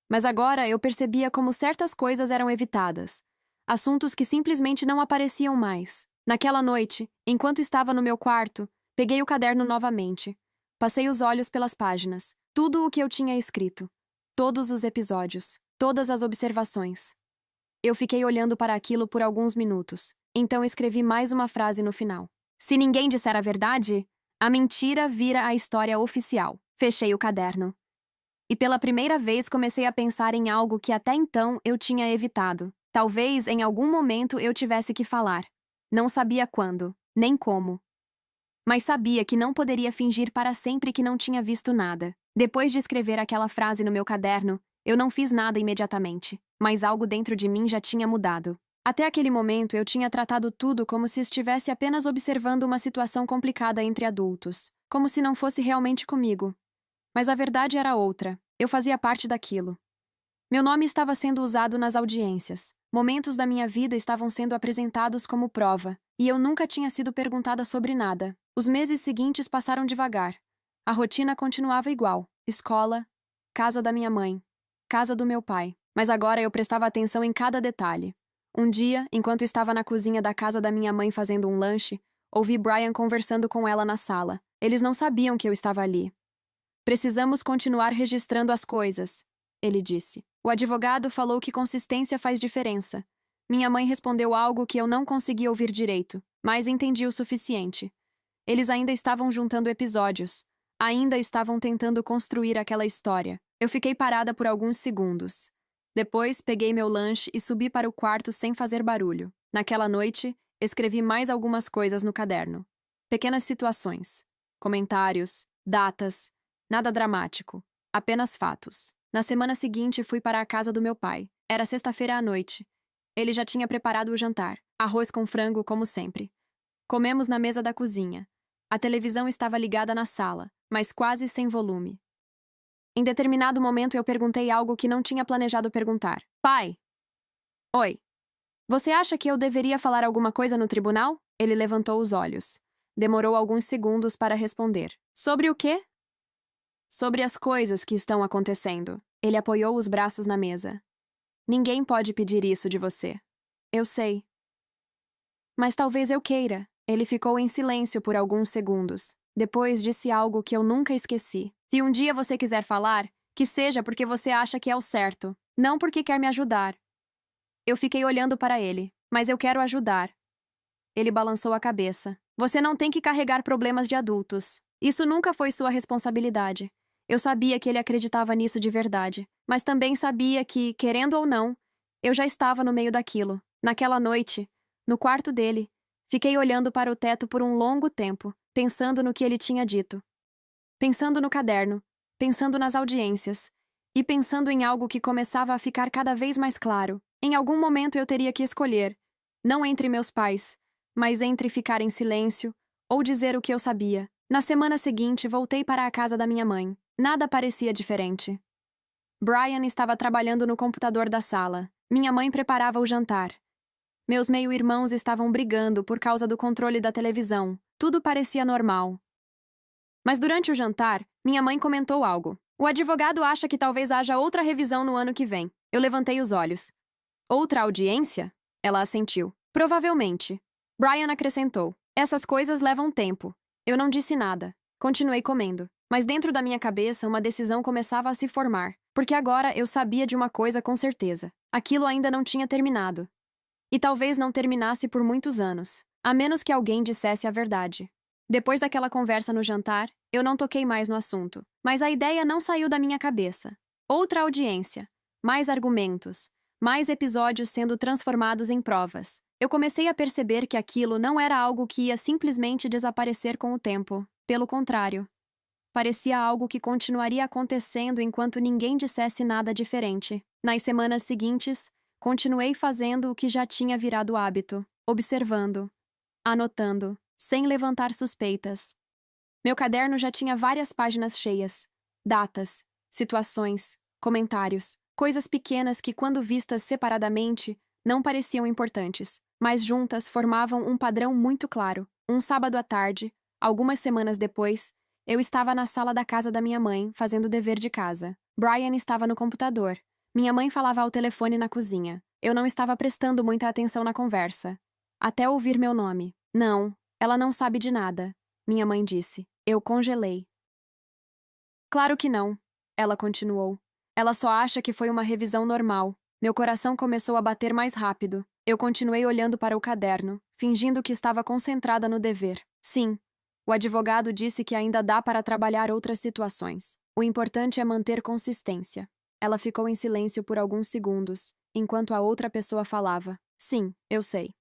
Mas agora eu percebia como certas coisas eram evitadas. Assuntos que simplesmente não apareciam mais. Naquela noite, enquanto estava no meu quarto, peguei o caderno novamente. Passei os olhos pelas páginas. Tudo o que eu tinha escrito. Todos os episódios. Todas as observações. Eu fiquei olhando para aquilo por alguns minutos. Então escrevi mais uma frase no final. Se ninguém disser a verdade, a mentira vira a história oficial. Fechei o caderno. E pela primeira vez comecei a pensar em algo que até então eu tinha evitado. Talvez em algum momento eu tivesse que falar. Não sabia quando, nem como. Mas sabia que não poderia fingir para sempre que não tinha visto nada. Depois de escrever aquela frase no meu caderno, eu não fiz nada imediatamente, mas algo dentro de mim já tinha mudado. Até aquele momento eu tinha tratado tudo como se estivesse apenas observando uma situação complicada entre adultos, como se não fosse realmente comigo. Mas a verdade era outra. Eu fazia parte daquilo. Meu nome estava sendo usado nas audiências. Momentos da minha vida estavam sendo apresentados como prova, e eu nunca tinha sido perguntada sobre nada. Os meses seguintes passaram devagar. A rotina continuava igual. Escola, casa da minha mãe, casa do meu pai. Mas agora eu prestava atenção em cada detalhe. Um dia, enquanto estava na cozinha da casa da minha mãe fazendo um lanche, ouvi Brian conversando com ela na sala. Eles não sabiam que eu estava ali. Precisamos continuar registrando as coisas, ele disse. O advogado falou que consistência faz diferença. Minha mãe respondeu algo que eu não consegui ouvir direito, mas entendi o suficiente. Eles ainda estavam juntando episódios. Ainda estavam tentando construir aquela história. Eu fiquei parada por alguns segundos. Depois, peguei meu lanche e subi para o quarto sem fazer barulho. Naquela noite, escrevi mais algumas coisas no caderno. Pequenas situações. Comentários. Datas. Nada dramático. Apenas fatos. Na semana seguinte, fui para a casa do meu pai. Era sexta-feira à noite. Ele já tinha preparado o jantar. Arroz com frango, como sempre. Comemos na mesa da cozinha. A televisão estava ligada na sala, mas quase sem volume. Em determinado momento eu perguntei algo que não tinha planejado perguntar. Pai! Oi. Você acha que eu deveria falar alguma coisa no tribunal? Ele levantou os olhos. Demorou alguns segundos para responder. Sobre o quê? Sobre as coisas que estão acontecendo. Ele apoiou os braços na mesa. Ninguém pode pedir isso de você. Eu sei. Mas talvez eu queira. Ele ficou em silêncio por alguns segundos. Depois disse algo que eu nunca esqueci. Se um dia você quiser falar, que seja porque você acha que é o certo, não porque quer me ajudar. Eu fiquei olhando para ele. Mas eu quero ajudar. Ele balançou a cabeça. Você não tem que carregar problemas de adultos. Isso nunca foi sua responsabilidade. Eu sabia que ele acreditava nisso de verdade, mas também sabia que, querendo ou não, eu já estava no meio daquilo. Naquela noite, no quarto dele, fiquei olhando para o teto por um longo tempo, pensando no que ele tinha dito. Pensando no caderno, pensando nas audiências, e pensando em algo que começava a ficar cada vez mais claro. Em algum momento eu teria que escolher, não entre meus pais, mas entre ficar em silêncio ou dizer o que eu sabia. Na semana seguinte, voltei para a casa da minha mãe. Nada parecia diferente. Brian estava trabalhando no computador da sala. Minha mãe preparava o jantar. Meus meio-irmãos estavam brigando por causa do controle da televisão. Tudo parecia normal. Mas durante o jantar, minha mãe comentou algo. O advogado acha que talvez haja outra revisão no ano que vem. Eu levantei os olhos. Outra audiência? Ela assentiu. Provavelmente. Brian acrescentou. Essas coisas levam tempo. Eu não disse nada. Continuei comendo. Mas dentro da minha cabeça, uma decisão começava a se formar. Porque agora eu sabia de uma coisa com certeza. Aquilo ainda não tinha terminado. E talvez não terminasse por muitos anos. A menos que alguém dissesse a verdade. Depois daquela conversa no jantar, eu não toquei mais no assunto. Mas a ideia não saiu da minha cabeça. Outra audiência. Mais argumentos. Mais episódios sendo transformados em provas. Eu comecei a perceber que aquilo não era algo que ia simplesmente desaparecer com o tempo. Pelo contrário. Parecia algo que continuaria acontecendo enquanto ninguém dissesse nada diferente. Nas semanas seguintes, continuei fazendo o que já tinha virado hábito. Observando. Anotando. Sem levantar suspeitas. Meu caderno já tinha várias páginas cheias. Datas, situações, comentários, coisas pequenas que, quando vistas separadamente, não pareciam importantes, mas juntas formavam um padrão muito claro. Um sábado à tarde, algumas semanas depois, eu estava na sala da casa da minha mãe, fazendo o dever de casa. Brian estava no computador. Minha mãe falava ao telefone na cozinha. Eu não estava prestando muita atenção na conversa. Até ouvir meu nome. Não, ela não sabe de nada, minha mãe disse. Eu congelei. Claro que não, ela continuou. Ela só acha que foi uma revisão normal. Meu coração começou a bater mais rápido. Eu continuei olhando para o caderno, fingindo que estava concentrada no dever. Sim, o advogado disse que ainda dá para trabalhar outras situações. O importante é manter consistência. Ela ficou em silêncio por alguns segundos, enquanto a outra pessoa falava. Sim, eu sei.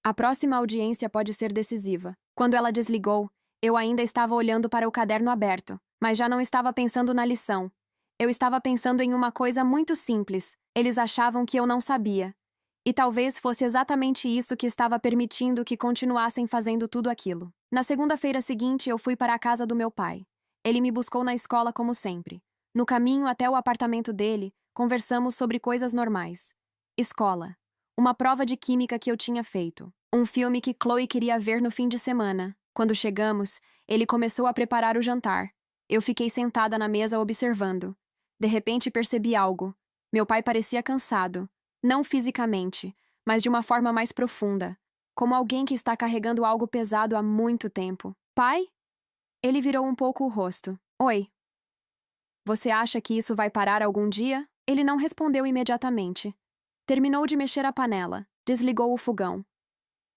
A próxima audiência pode ser decisiva. Quando ela desligou, eu ainda estava olhando para o caderno aberto, mas já não estava pensando na lição. Eu estava pensando em uma coisa muito simples. Eles achavam que eu não sabia. E talvez fosse exatamente isso que estava permitindo que continuassem fazendo tudo aquilo. Na segunda-feira seguinte, eu fui para a casa do meu pai. Ele me buscou na escola como sempre. No caminho até o apartamento dele, conversamos sobre coisas normais. Escola. Uma prova de química que eu tinha feito. Um filme que Chloe queria ver no fim de semana. Quando chegamos, ele começou a preparar o jantar. Eu fiquei sentada na mesa observando. De repente percebi algo. Meu pai parecia cansado. Não fisicamente, mas de uma forma mais profunda. Como alguém que está carregando algo pesado há muito tempo. Pai? Ele virou um pouco o rosto. Oi. Você acha que isso vai parar algum dia? Ele não respondeu imediatamente. Terminou de mexer a panela. Desligou o fogão.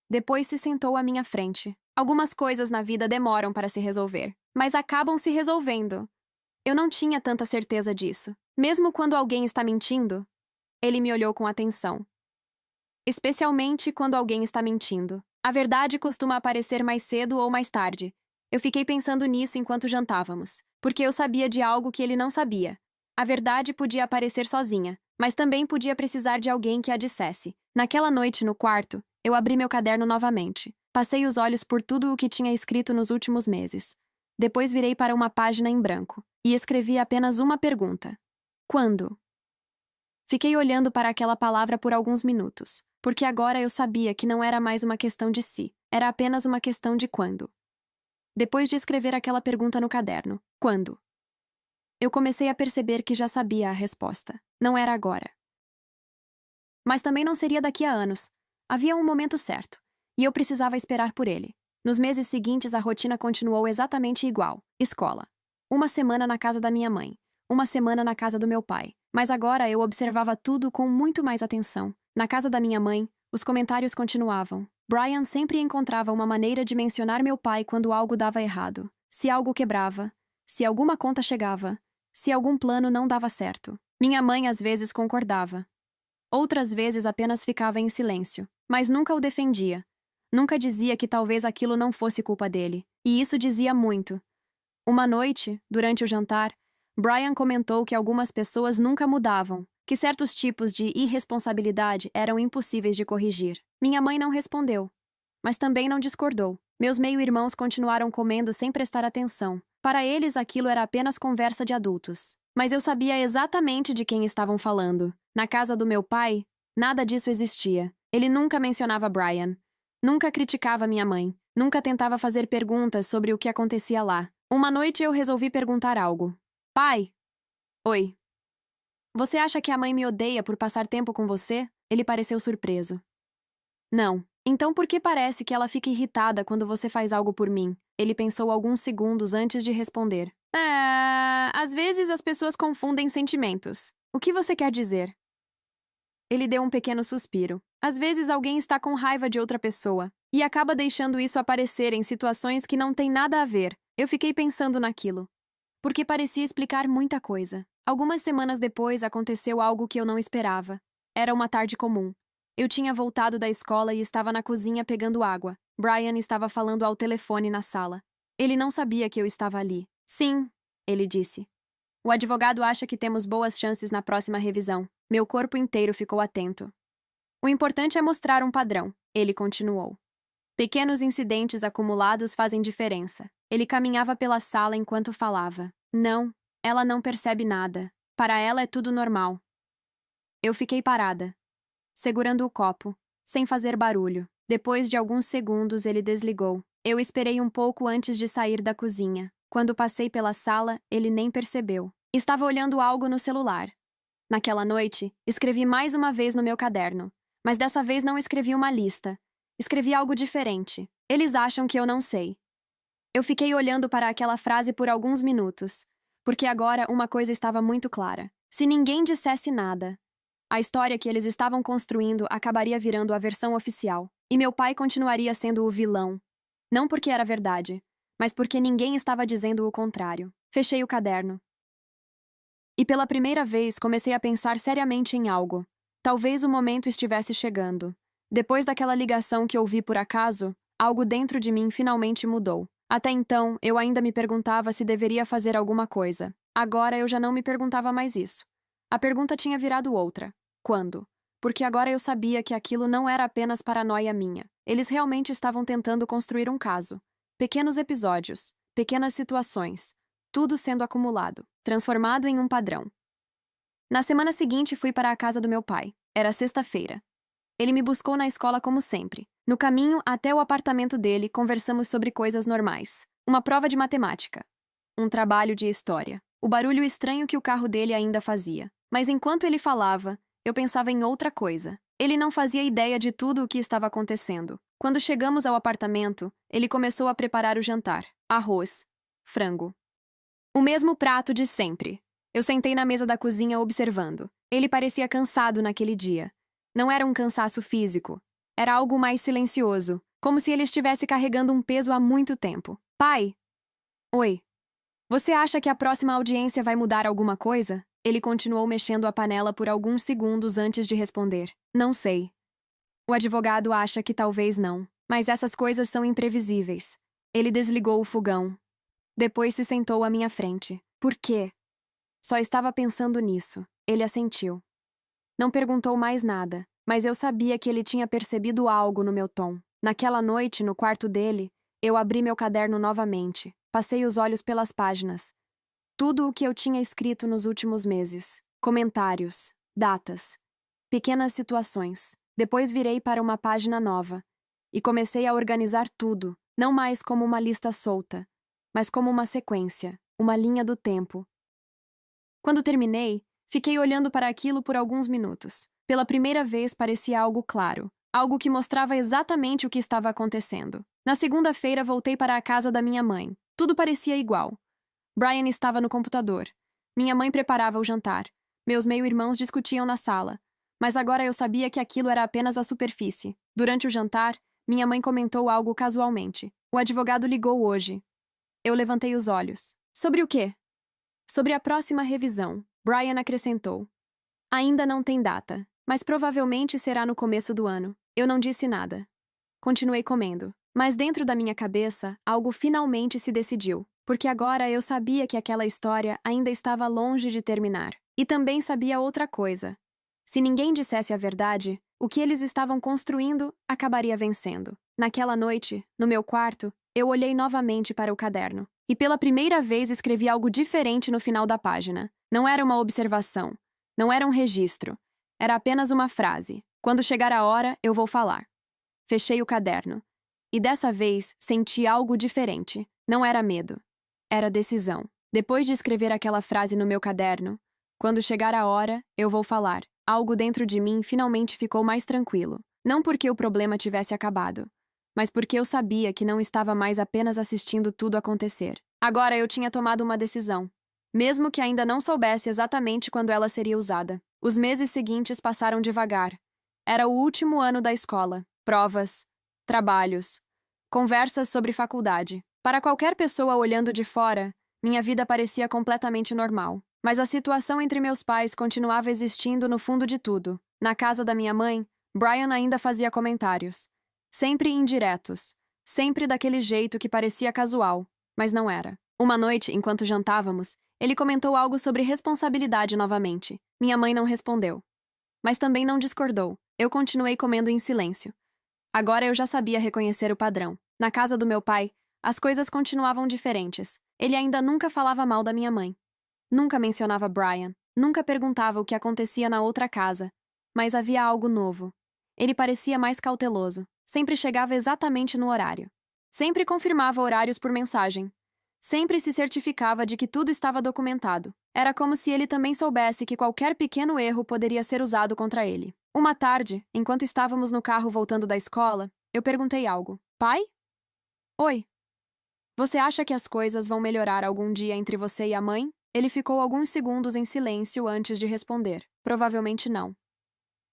Depois se sentou à minha frente. Algumas coisas na vida demoram para se resolver, mas acabam se resolvendo. Eu não tinha tanta certeza disso. Mesmo quando alguém está mentindo, ele me olhou com atenção. Especialmente quando alguém está mentindo. A verdade costuma aparecer mais cedo ou mais tarde. Eu fiquei pensando nisso enquanto jantávamos, porque eu sabia de algo que ele não sabia. A verdade podia aparecer sozinha, mas também podia precisar de alguém que a dissesse. Naquela noite, no quarto, eu abri meu caderno novamente. Passei os olhos por tudo o que tinha escrito nos últimos meses. Depois virei para uma página em branco e escrevi apenas uma pergunta. Quando? Fiquei olhando para aquela palavra por alguns minutos, porque agora eu sabia que não era mais uma questão de se, era apenas uma questão de quando. Depois de escrever aquela pergunta no caderno, quando? Eu comecei a perceber que já sabia a resposta. Não era agora. Mas também não seria daqui a anos. Havia um momento certo, e eu precisava esperar por ele. Nos meses seguintes, a rotina continuou exatamente igual. Escola. Uma semana na casa da minha mãe. Uma semana na casa do meu pai. Mas agora eu observava tudo com muito mais atenção. Na casa da minha mãe, os comentários continuavam. Brian sempre encontrava uma maneira de mencionar meu pai quando algo dava errado. Se algo quebrava. Se alguma conta chegava. Se algum plano não dava certo. Minha mãe às vezes concordava. Outras vezes apenas ficava em silêncio. Mas nunca o defendia. Nunca dizia que talvez aquilo não fosse culpa dele. E isso dizia muito. Uma noite, durante o jantar, Brian comentou que algumas pessoas nunca mudavam, que certos tipos de irresponsabilidade eram impossíveis de corrigir. Minha mãe não respondeu, mas também não discordou. Meus meio-irmãos continuaram comendo sem prestar atenção. Para eles, aquilo era apenas conversa de adultos. Mas eu sabia exatamente de quem estavam falando. Na casa do meu pai, nada disso existia. Ele nunca mencionava Brian. Nunca criticava minha mãe. Nunca tentava fazer perguntas sobre o que acontecia lá. Uma noite eu resolvi perguntar algo. Pai? Oi. Você acha que a mãe me odeia por passar tempo com você? Ele pareceu surpreso. Não. Então por que parece que ela fica irritada quando você faz algo por mim? Ele pensou alguns segundos antes de responder. Às vezes as pessoas confundem sentimentos. O que você quer dizer? Ele deu um pequeno suspiro. Às vezes alguém está com raiva de outra pessoa e acaba deixando isso aparecer em situações que não têm nada a ver. Eu fiquei pensando naquilo, porque parecia explicar muita coisa. Algumas semanas depois aconteceu algo que eu não esperava. Era uma tarde comum. Eu tinha voltado da escola e estava na cozinha pegando água. Brian estava falando ao telefone na sala. Ele não sabia que eu estava ali. Sim, ele disse. O advogado acha que temos boas chances na próxima revisão. Meu corpo inteiro ficou atento. O importante é mostrar um padrão, ele continuou. Pequenos incidentes acumulados fazem diferença. Ele caminhava pela sala enquanto falava. Não, ela não percebe nada. Para ela é tudo normal. Eu fiquei parada, segurando o copo, sem fazer barulho. Depois de alguns segundos, ele desligou. Eu esperei um pouco antes de sair da cozinha. Quando passei pela sala, ele nem percebeu. Estava olhando algo no celular. Naquela noite, escrevi mais uma vez no meu caderno. Mas dessa vez não escrevi uma lista. Escrevi algo diferente. Eles acham que eu não sei. Eu fiquei olhando para aquela frase por alguns minutos, porque agora uma coisa estava muito clara. Se ninguém dissesse nada, a história que eles estavam construindo acabaria virando a versão oficial, e meu pai continuaria sendo o vilão. Não porque era verdade, mas porque ninguém estava dizendo o contrário. Fechei o caderno. E pela primeira vez comecei a pensar seriamente em algo. Talvez o momento estivesse chegando. Depois daquela ligação que ouvi por acaso, algo dentro de mim finalmente mudou. Até então, eu ainda me perguntava se deveria fazer alguma coisa. Agora eu já não me perguntava mais isso. A pergunta tinha virado outra. Quando? Porque agora eu sabia que aquilo não era apenas paranoia minha. Eles realmente estavam tentando construir um caso. Pequenos episódios, pequenas situações, tudo sendo acumulado, transformado em um padrão. Na semana seguinte, fui para a casa do meu pai. Era sexta-feira. Ele me buscou na escola como sempre. No caminho até o apartamento dele, conversamos sobre coisas normais. Uma prova de matemática. Um trabalho de história. O barulho estranho que o carro dele ainda fazia. Mas enquanto ele falava, eu pensava em outra coisa. Ele não fazia ideia de tudo o que estava acontecendo. Quando chegamos ao apartamento, ele começou a preparar o jantar. Arroz. Frango. O mesmo prato de sempre. Eu sentei na mesa da cozinha observando. Ele parecia cansado naquele dia. Não era um cansaço físico. Era algo mais silencioso, como se ele estivesse carregando um peso há muito tempo. Pai! Oi. Você acha que a próxima audiência vai mudar alguma coisa? Ele continuou mexendo a panela por alguns segundos antes de responder. Não sei. O advogado acha que talvez não. Mas essas coisas são imprevisíveis. Ele desligou o fogão. Depois se sentou à minha frente. Por quê? Só estava pensando nisso. Ele assentiu. Não perguntou mais nada, mas eu sabia que ele tinha percebido algo no meu tom. Naquela noite, no quarto dele, eu abri meu caderno novamente. Passei os olhos pelas páginas. Tudo o que eu tinha escrito nos últimos meses. Comentários, datas, pequenas situações. Depois virei para uma página nova e comecei a organizar tudo, não mais como uma lista solta, mas como uma sequência, uma linha do tempo. Quando terminei, fiquei olhando para aquilo por alguns minutos. Pela primeira vez parecia algo claro, algo que mostrava exatamente o que estava acontecendo. Na segunda-feira voltei para a casa da minha mãe. Tudo parecia igual. Brian estava no computador. Minha mãe preparava o jantar. Meus meio-irmãos discutiam na sala. Mas agora eu sabia que aquilo era apenas a superfície. Durante o jantar, minha mãe comentou algo casualmente. O advogado ligou hoje. Eu levantei os olhos. Sobre o quê? Sobre a próxima revisão, Brian acrescentou. Ainda não tem data, mas provavelmente será no começo do ano. Eu não disse nada. Continuei comendo. Mas dentro da minha cabeça, algo finalmente se decidiu, porque agora eu sabia que aquela história ainda estava longe de terminar. E também sabia outra coisa. Se ninguém dissesse a verdade, o que eles estavam construindo acabaria vencendo. Naquela noite, no meu quarto, eu olhei novamente para o caderno. E pela primeira vez escrevi algo diferente no final da página. Não era uma observação. Não era um registro. Era apenas uma frase. Quando chegar a hora, eu vou falar. Fechei o caderno. E dessa vez senti algo diferente. Não era medo. Era decisão. Depois de escrever aquela frase no meu caderno, quando chegar a hora, eu vou falar. Algo dentro de mim finalmente ficou mais tranquilo. Não porque o problema tivesse acabado, mas porque eu sabia que não estava mais apenas assistindo tudo acontecer. Agora eu tinha tomado uma decisão, mesmo que ainda não soubesse exatamente quando ela seria usada. Os meses seguintes passaram devagar. Era o último ano da escola. Provas, trabalhos, conversas sobre faculdade. Para qualquer pessoa olhando de fora, minha vida parecia completamente normal. Mas a situação entre meus pais continuava existindo no fundo de tudo. Na casa da minha mãe, Brian ainda fazia comentários. Sempre indiretos. Sempre daquele jeito que parecia casual, mas não era. Uma noite, enquanto jantávamos, ele comentou algo sobre responsabilidade novamente. Minha mãe não respondeu. Mas também não discordou. Eu continuei comendo em silêncio. Agora eu já sabia reconhecer o padrão. Na casa do meu pai, as coisas continuavam diferentes. Ele ainda nunca falava mal da minha mãe. Nunca mencionava Brian. Nunca perguntava o que acontecia na outra casa. Mas havia algo novo. Ele parecia mais cauteloso. Sempre chegava exatamente no horário. Sempre confirmava horários por mensagem. Sempre se certificava de que tudo estava documentado. Era como se ele também soubesse que qualquer pequeno erro poderia ser usado contra ele. Uma tarde, enquanto estávamos no carro voltando da escola, eu perguntei algo. Pai? Oi. Você acha que as coisas vão melhorar algum dia entre você e a mãe? Ele ficou alguns segundos em silêncio antes de responder. Provavelmente não.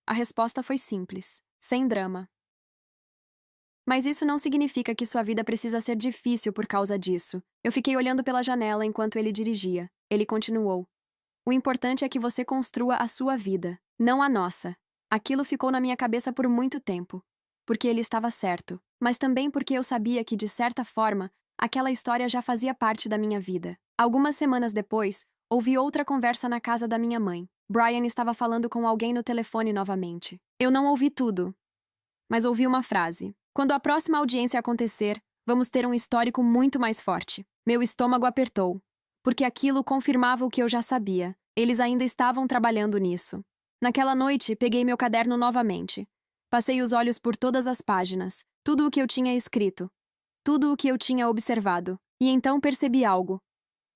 A resposta foi simples, sem drama. Mas isso não significa que sua vida precisa ser difícil por causa disso. Eu fiquei olhando pela janela enquanto ele dirigia. Ele continuou. O importante é que você construa a sua vida, não a nossa. Aquilo ficou na minha cabeça por muito tempo. Porque ele estava certo, mas também porque eu sabia que, de certa forma, aquela história já fazia parte da minha vida. Algumas semanas depois, ouvi outra conversa na casa da minha mãe. Brian estava falando com alguém no telefone novamente. Eu não ouvi tudo, mas ouvi uma frase. Quando a próxima audiência acontecer, vamos ter um histórico muito mais forte. Meu estômago apertou, porque aquilo confirmava o que eu já sabia. Eles ainda estavam trabalhando nisso. Naquela noite, peguei meu caderno novamente. Passei os olhos por todas as páginas, tudo o que eu tinha escrito, tudo o que eu tinha observado, e então percebi algo.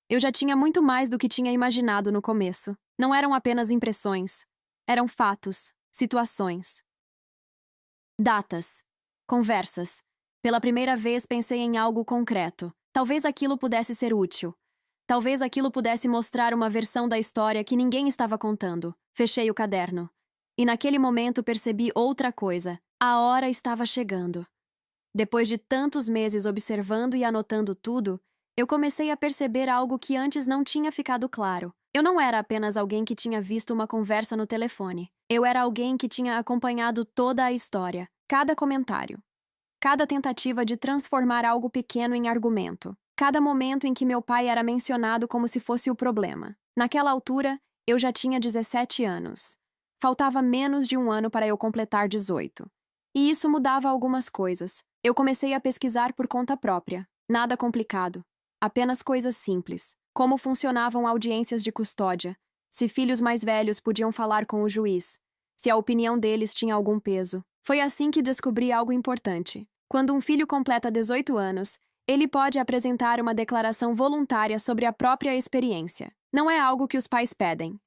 Eu já tinha muito mais do que tinha imaginado no começo. Não eram apenas impressões. Eram fatos, situações. Datas. Conversas. Pela primeira vez pensei em algo concreto. Talvez aquilo pudesse ser útil. Talvez aquilo pudesse mostrar uma versão da história que ninguém estava contando. Fechei o caderno. E naquele momento percebi outra coisa. A hora estava chegando. Depois de tantos meses observando e anotando tudo, eu comecei a perceber algo que antes não tinha ficado claro. Eu não era apenas alguém que tinha visto uma conversa no telefone. Eu era alguém que tinha acompanhado toda a história, cada comentário, cada tentativa de transformar algo pequeno em argumento, cada momento em que meu pai era mencionado como se fosse o problema. Naquela altura, eu já tinha 17 anos. Faltava menos de um ano para eu completar 18. E isso mudava algumas coisas. Eu comecei a pesquisar por conta própria. Nada complicado. Apenas coisas simples. Como funcionavam audiências de custódia, se filhos mais velhos podiam falar com o juiz, se a opinião deles tinha algum peso. Foi assim que descobri algo importante. Quando um filho completa 18 anos, ele pode apresentar uma declaração voluntária sobre a própria experiência. Não é algo que os pais pedem.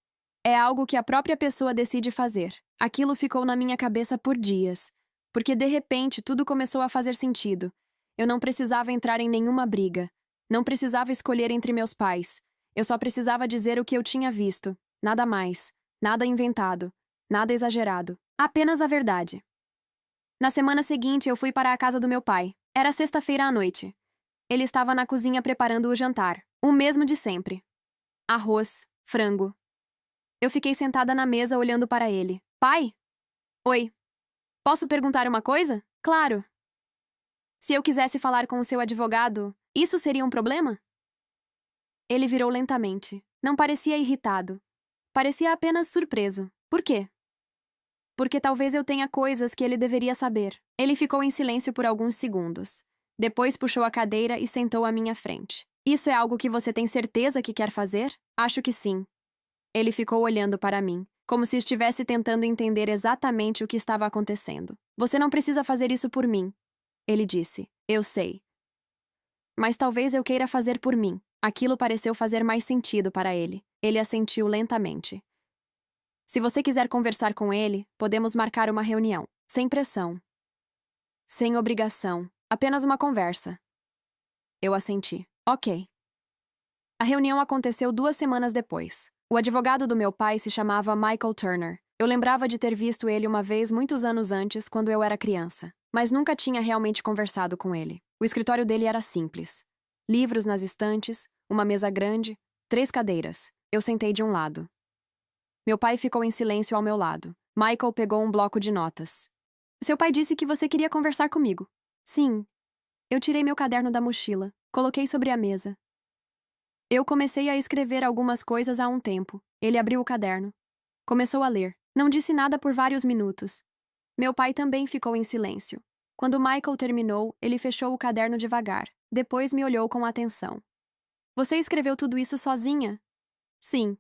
É algo que a própria pessoa decide fazer. Aquilo ficou na minha cabeça por dias, porque de repente tudo começou a fazer sentido. Eu não precisava entrar em nenhuma briga. Não precisava escolher entre meus pais. Eu só precisava dizer o que eu tinha visto. Nada mais. Nada inventado. Nada exagerado. Apenas a verdade. Na semana seguinte, eu fui para a casa do meu pai. Era sexta-feira à noite. Ele estava na cozinha preparando o jantar. O mesmo de sempre. Arroz, frango. Eu fiquei sentada na mesa olhando para ele. Pai? Oi. Posso perguntar uma coisa? Claro. Se eu quisesse falar com o seu advogado, isso seria um problema? Ele virou lentamente. Não parecia irritado. Parecia apenas surpreso. Por quê? porque talvez eu tenha coisas que ele deveria saber. Ele ficou em silêncio por alguns segundos. Depois puxou a cadeira e sentou à minha frente. Isso é algo que você tem certeza que quer fazer? Acho que sim. Ele ficou olhando para mim, como se estivesse tentando entender exatamente o que estava acontecendo. Você não precisa fazer isso por mim, ele disse. Eu sei. Mas talvez eu queira fazer por mim. Aquilo pareceu fazer mais sentido para ele. Ele assentiu lentamente. Se você quiser conversar com ele, podemos marcar uma reunião. Sem pressão. Sem obrigação. Apenas uma conversa. Eu assenti. Ok. A reunião aconteceu 2 semanas depois. O advogado do meu pai se chamava Michael Turner. Eu lembrava de ter visto ele uma vez muitos anos antes, quando eu era criança, mas nunca tinha realmente conversado com ele. O escritório dele era simples. Livros nas estantes, uma mesa grande, 3 cadeiras. Eu sentei de um lado. Meu pai ficou em silêncio ao meu lado. Michael pegou um bloco de notas. Seu pai disse que você queria conversar comigo. Sim. Eu tirei meu caderno da mochila. Coloquei sobre a mesa. Eu comecei a escrever algumas coisas há um tempo. Ele abriu o caderno. Começou a ler. Não disse nada por vários minutos. Meu pai também ficou em silêncio. Quando Michael terminou, ele fechou o caderno devagar. Depois me olhou com atenção. Você escreveu tudo isso sozinha? Sim.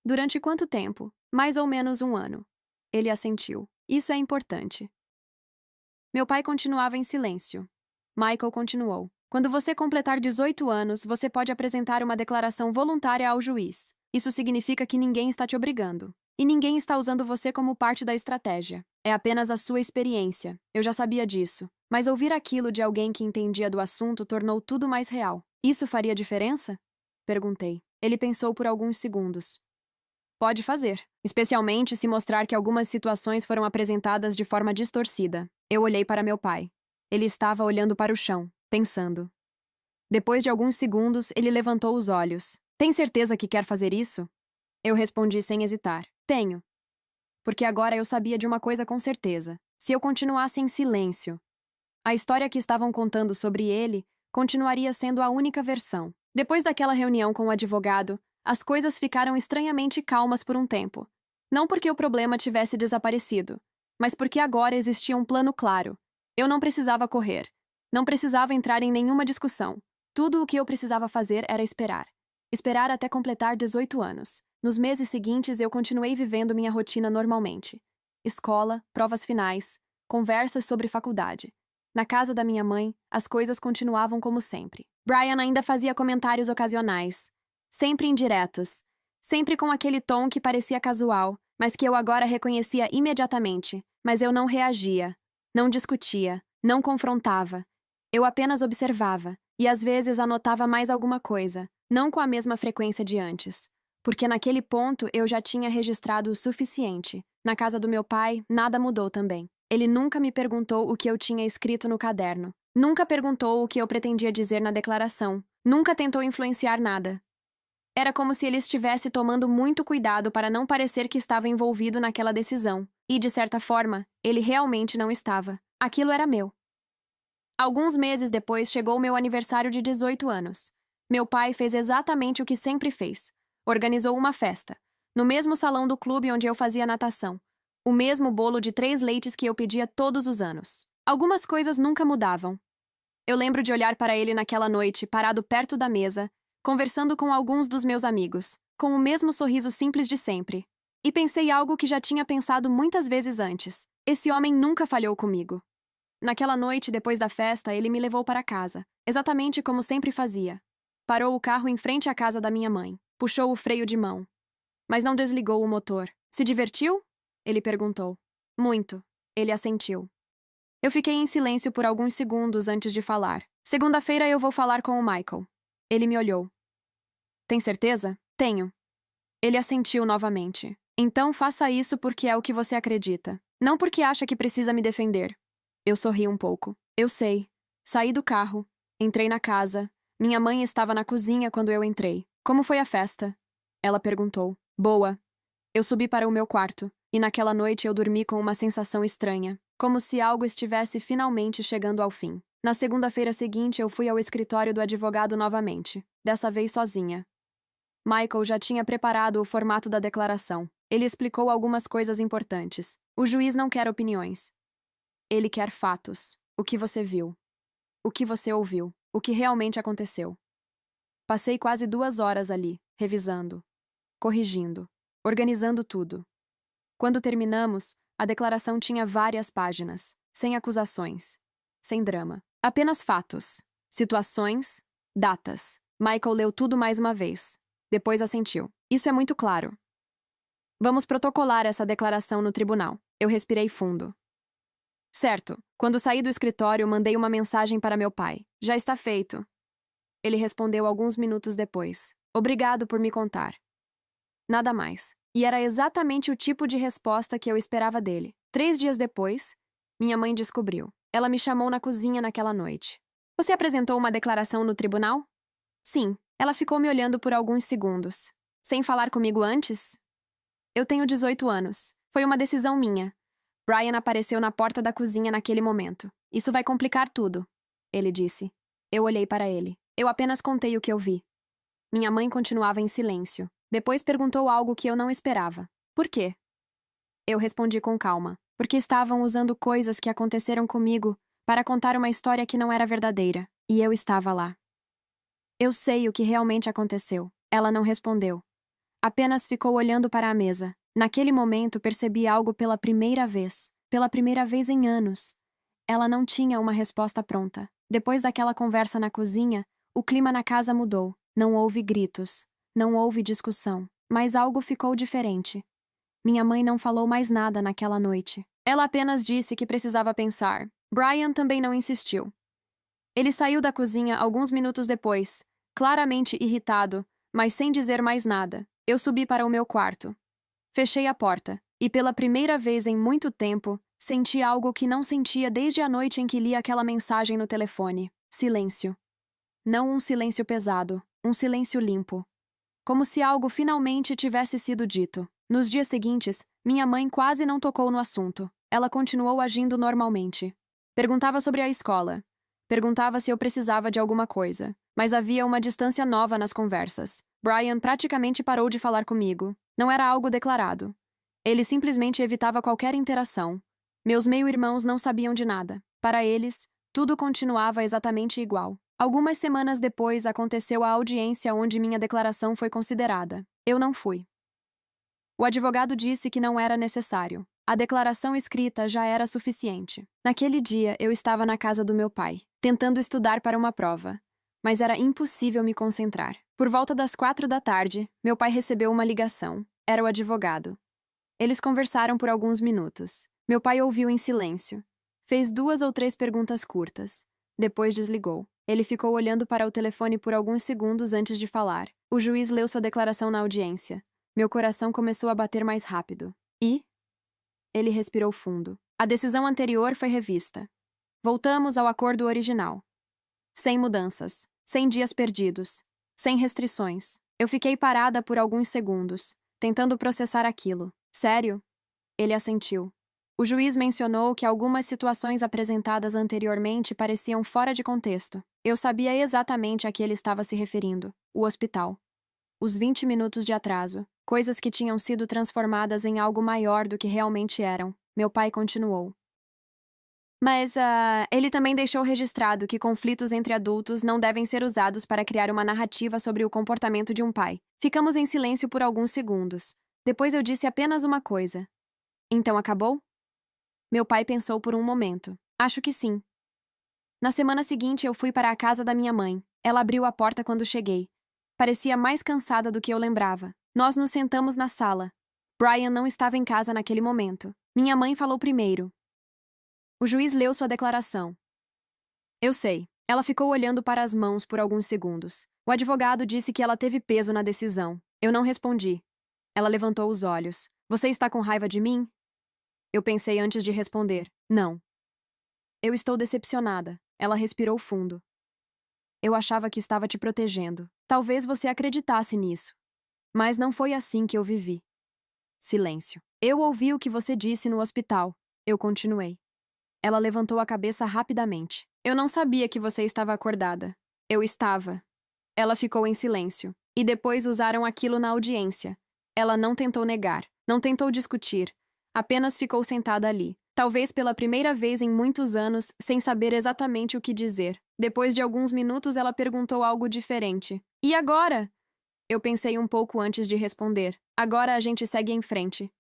Durante quanto tempo? Mais ou menos 1 ano. Ele assentiu. Isso é importante. Meu pai continuava em silêncio. Michael continuou. Quando você completar 18 anos, você pode apresentar uma declaração voluntária ao juiz. Isso significa que ninguém está te obrigando. E ninguém está usando você como parte da estratégia. É apenas a sua experiência. Eu já sabia disso. Mas ouvir aquilo de alguém que entendia do assunto tornou tudo mais real. Isso faria diferença? Perguntei. Ele pensou por alguns segundos. Pode fazer, especialmente se mostrar que algumas situações foram apresentadas de forma distorcida. Eu olhei para meu pai. Ele estava olhando para o chão, pensando. Depois de alguns segundos, ele levantou os olhos. Tem certeza que quer fazer isso? Eu respondi sem hesitar. Tenho. Porque agora eu sabia de uma coisa com certeza. Se eu continuasse em silêncio, a história que estavam contando sobre ele continuaria sendo a única versão. Depois daquela reunião com o advogado, as coisas ficaram estranhamente calmas por um tempo. Não porque o problema tivesse desaparecido, mas porque agora existia um plano claro. Eu não precisava correr. Não precisava entrar em nenhuma discussão. Tudo o que eu precisava fazer era esperar. Esperar até completar 18 anos. Nos meses seguintes, eu continuei vivendo minha rotina normalmente. Escola, provas finais, conversas sobre faculdade. Na casa da minha mãe, as coisas continuavam como sempre. Brian ainda fazia comentários ocasionais, sempre indiretos, sempre com aquele tom que parecia casual, mas que eu agora reconhecia imediatamente. Mas eu não reagia, não discutia, não confrontava. Eu apenas observava, e às vezes anotava mais alguma coisa, não com a mesma frequência de antes. Porque naquele ponto eu já tinha registrado o suficiente. Na casa do meu pai, nada mudou também. Ele nunca me perguntou o que eu tinha escrito no caderno. Nunca perguntou o que eu pretendia dizer na declaração. Nunca tentou influenciar nada. Era como se ele estivesse tomando muito cuidado para não parecer que estava envolvido naquela decisão. E, de certa forma, ele realmente não estava. Aquilo era meu. Alguns meses depois chegou meu aniversário de 18 anos. Meu pai fez exatamente o que sempre fez. Organizou uma festa, no mesmo salão do clube onde eu fazia natação. O mesmo bolo de 3 leites que eu pedia todos os anos. Algumas coisas nunca mudavam. Eu lembro de olhar para ele naquela noite, parado perto da mesa, conversando com alguns dos meus amigos, com o mesmo sorriso simples de sempre. E pensei algo que já tinha pensado muitas vezes antes. Esse homem nunca falhou comigo. Naquela noite, depois da festa, ele me levou para casa, exatamente como sempre fazia. Parou o carro em frente à casa da minha mãe. Puxou o freio de mão. Mas não desligou o motor. Se divertiu? Ele perguntou. Muito. Ele assentiu. Eu fiquei em silêncio por alguns segundos antes de falar. Segunda-feira eu vou falar com o Michael. Ele me olhou. Tem certeza? Tenho. Ele assentiu novamente. Então faça isso porque é o que você acredita. Não porque acha que precisa me defender. Eu sorri um pouco. Eu sei. Saí do carro. Entrei na casa. Minha mãe estava na cozinha quando eu entrei. Como foi a festa? Ela perguntou. Boa. Eu subi para o meu quarto, e naquela noite eu dormi com uma sensação estranha, como se algo estivesse finalmente chegando ao fim. Na segunda-feira seguinte eu fui ao escritório do advogado novamente, dessa vez sozinha. Michael já tinha preparado o formato da declaração. Ele explicou algumas coisas importantes. O juiz não quer opiniões. Ele quer fatos. O que você viu. O que você ouviu. O que realmente aconteceu. Passei quase 2 horas ali, revisando, corrigindo, organizando tudo. Quando terminamos, a declaração tinha várias páginas, sem acusações, sem drama. Apenas fatos, situações, datas. Michael leu tudo mais uma vez. Depois assentiu. Isso é muito claro. Vamos protocolar essa declaração no tribunal. Eu respirei fundo. Certo. Quando saí do escritório, mandei uma mensagem para meu pai. Já está feito. Ele respondeu alguns minutos depois. Obrigado por me contar. Nada mais. E era exatamente o tipo de resposta que eu esperava dele. 3 dias depois, minha mãe descobriu. Ela me chamou na cozinha naquela noite. Você apresentou uma declaração no tribunal? Sim. Ela ficou me olhando por alguns segundos. Sem falar comigo antes? Eu tenho 18 anos. Foi uma decisão minha. Brian apareceu na porta da cozinha naquele momento. Isso vai complicar tudo, ele disse. Eu olhei para ele. Eu apenas contei o que eu vi. Minha mãe continuava em silêncio. Depois perguntou algo que eu não esperava. Por quê? Eu respondi com calma. Porque estavam usando coisas que aconteceram comigo para contar uma história que não era verdadeira. E eu estava lá. Eu sei o que realmente aconteceu. Ela não respondeu. Apenas ficou olhando para a mesa. Naquele momento percebi algo pela primeira vez. Pela primeira vez em anos. Ela não tinha uma resposta pronta. Depois daquela conversa na cozinha, o clima na casa mudou. Não houve gritos. Não houve discussão. Mas algo ficou diferente. Minha mãe não falou mais nada naquela noite. Ela apenas disse que precisava pensar. Brian também não insistiu. Ele saiu da cozinha alguns minutos depois, claramente irritado, mas sem dizer mais nada. Eu subi para o meu quarto. Fechei a porta, e pela primeira vez em muito tempo, senti algo que não sentia desde a noite em que li aquela mensagem no telefone. Silêncio. Não um silêncio pesado, um silêncio limpo. Como se algo finalmente tivesse sido dito. Nos dias seguintes, minha mãe quase não tocou no assunto. Ela continuou agindo normalmente. Perguntava sobre a escola. Perguntava se eu precisava de alguma coisa. Mas havia uma distância nova nas conversas. Brian praticamente parou de falar comigo. Não era algo declarado. Ele simplesmente evitava qualquer interação. Meus meio-irmãos não sabiam de nada. Para eles, tudo continuava exatamente igual. Algumas semanas depois aconteceu a audiência onde minha declaração foi considerada. Eu não fui. O advogado disse que não era necessário. A declaração escrita já era suficiente. Naquele dia, eu estava na casa do meu pai, tentando estudar para uma prova. Mas era impossível me concentrar. Por volta das 4 da tarde, meu pai recebeu uma ligação. Era o advogado. Eles conversaram por alguns minutos. Meu pai ouviu em silêncio. Fez 2 ou 3 perguntas curtas. Depois desligou. Ele ficou olhando para o telefone por alguns segundos antes de falar. O juiz leu sua declaração na audiência. Meu coração começou a bater mais rápido. E? Ele respirou fundo. A decisão anterior foi revista. Voltamos ao acordo original. Sem mudanças. Sem dias perdidos. Sem restrições. Eu fiquei parada por alguns segundos, tentando processar aquilo. Sério? Ele assentiu. O juiz mencionou que algumas situações apresentadas anteriormente pareciam fora de contexto. Eu sabia exatamente a que ele estava se referindo. O hospital. Os 20 minutos de atraso. Coisas que tinham sido transformadas em algo maior do que realmente eram. Meu pai continuou. Mas, ele também deixou registrado que conflitos entre adultos não devem ser usados para criar uma narrativa sobre o comportamento de um pai. Ficamos em silêncio por alguns segundos. Depois eu disse apenas uma coisa. Então acabou? Meu pai pensou por um momento. Acho que sim. Na semana seguinte eu fui para a casa da minha mãe. Ela abriu a porta quando cheguei. Parecia mais cansada do que eu lembrava. Nós nos sentamos na sala. Brian não estava em casa naquele momento. Minha mãe falou primeiro. O juiz leu sua declaração. Eu sei. Ela ficou olhando para as mãos por alguns segundos. O advogado disse que ela teve peso na decisão. Eu não respondi. Ela levantou os olhos. Você está com raiva de mim? Eu pensei antes de responder. Não. Eu estou decepcionada. Ela respirou fundo. Eu achava que estava te protegendo. Talvez você acreditasse nisso. Mas não foi assim que eu vivi. Silêncio. Eu ouvi o que você disse no hospital. Eu continuei. Ela levantou a cabeça rapidamente. Eu não sabia que você estava acordada. Eu estava. Ela ficou em silêncio. E depois usaram aquilo na audiência. Ela não tentou negar. Não tentou discutir. Apenas ficou sentada ali. Talvez pela primeira vez em muitos anos, sem saber exatamente o que dizer. Depois de alguns minutos, ela perguntou algo diferente. E agora? Eu pensei um pouco antes de responder. Agora a gente segue em frente.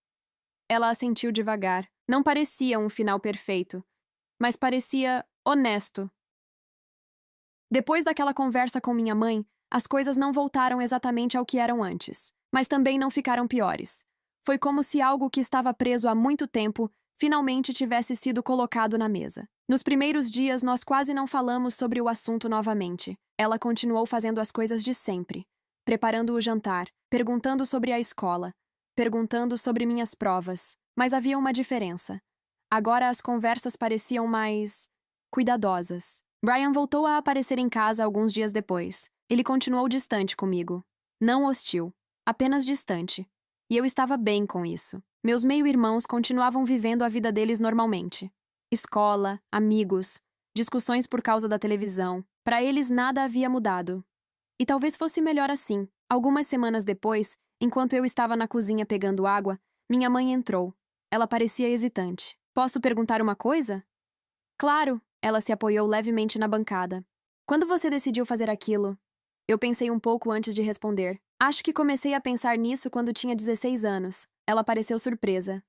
Ela assentiu devagar. Não parecia um final perfeito, mas parecia honesto. Depois daquela conversa com minha mãe, as coisas não voltaram exatamente ao que eram antes, mas também não ficaram piores. Foi como se algo que estava preso há muito tempo finalmente tivesse sido colocado na mesa. Nos primeiros dias, nós quase não falamos sobre o assunto novamente. Ela continuou fazendo as coisas de sempre, preparando o jantar, perguntando sobre a escola, perguntando sobre minhas provas. Mas havia uma diferença. Agora as conversas pareciam mais cuidadosas. Brian voltou a aparecer em casa alguns dias depois. Ele continuou distante comigo. Não hostil, apenas distante. E eu estava bem com isso. Meus meio-irmãos continuavam vivendo a vida deles normalmente. Escola, amigos, discussões por causa da televisão. Para eles nada havia mudado. E talvez fosse melhor assim. Algumas semanas depois, enquanto eu estava na cozinha pegando água, minha mãe entrou. Ela parecia hesitante. Posso perguntar uma coisa? Claro. Ela se apoiou levemente na bancada. Quando você decidiu fazer aquilo? Eu pensei um pouco antes de responder. Acho que comecei a pensar nisso quando tinha 16 anos. Ela pareceu surpresa.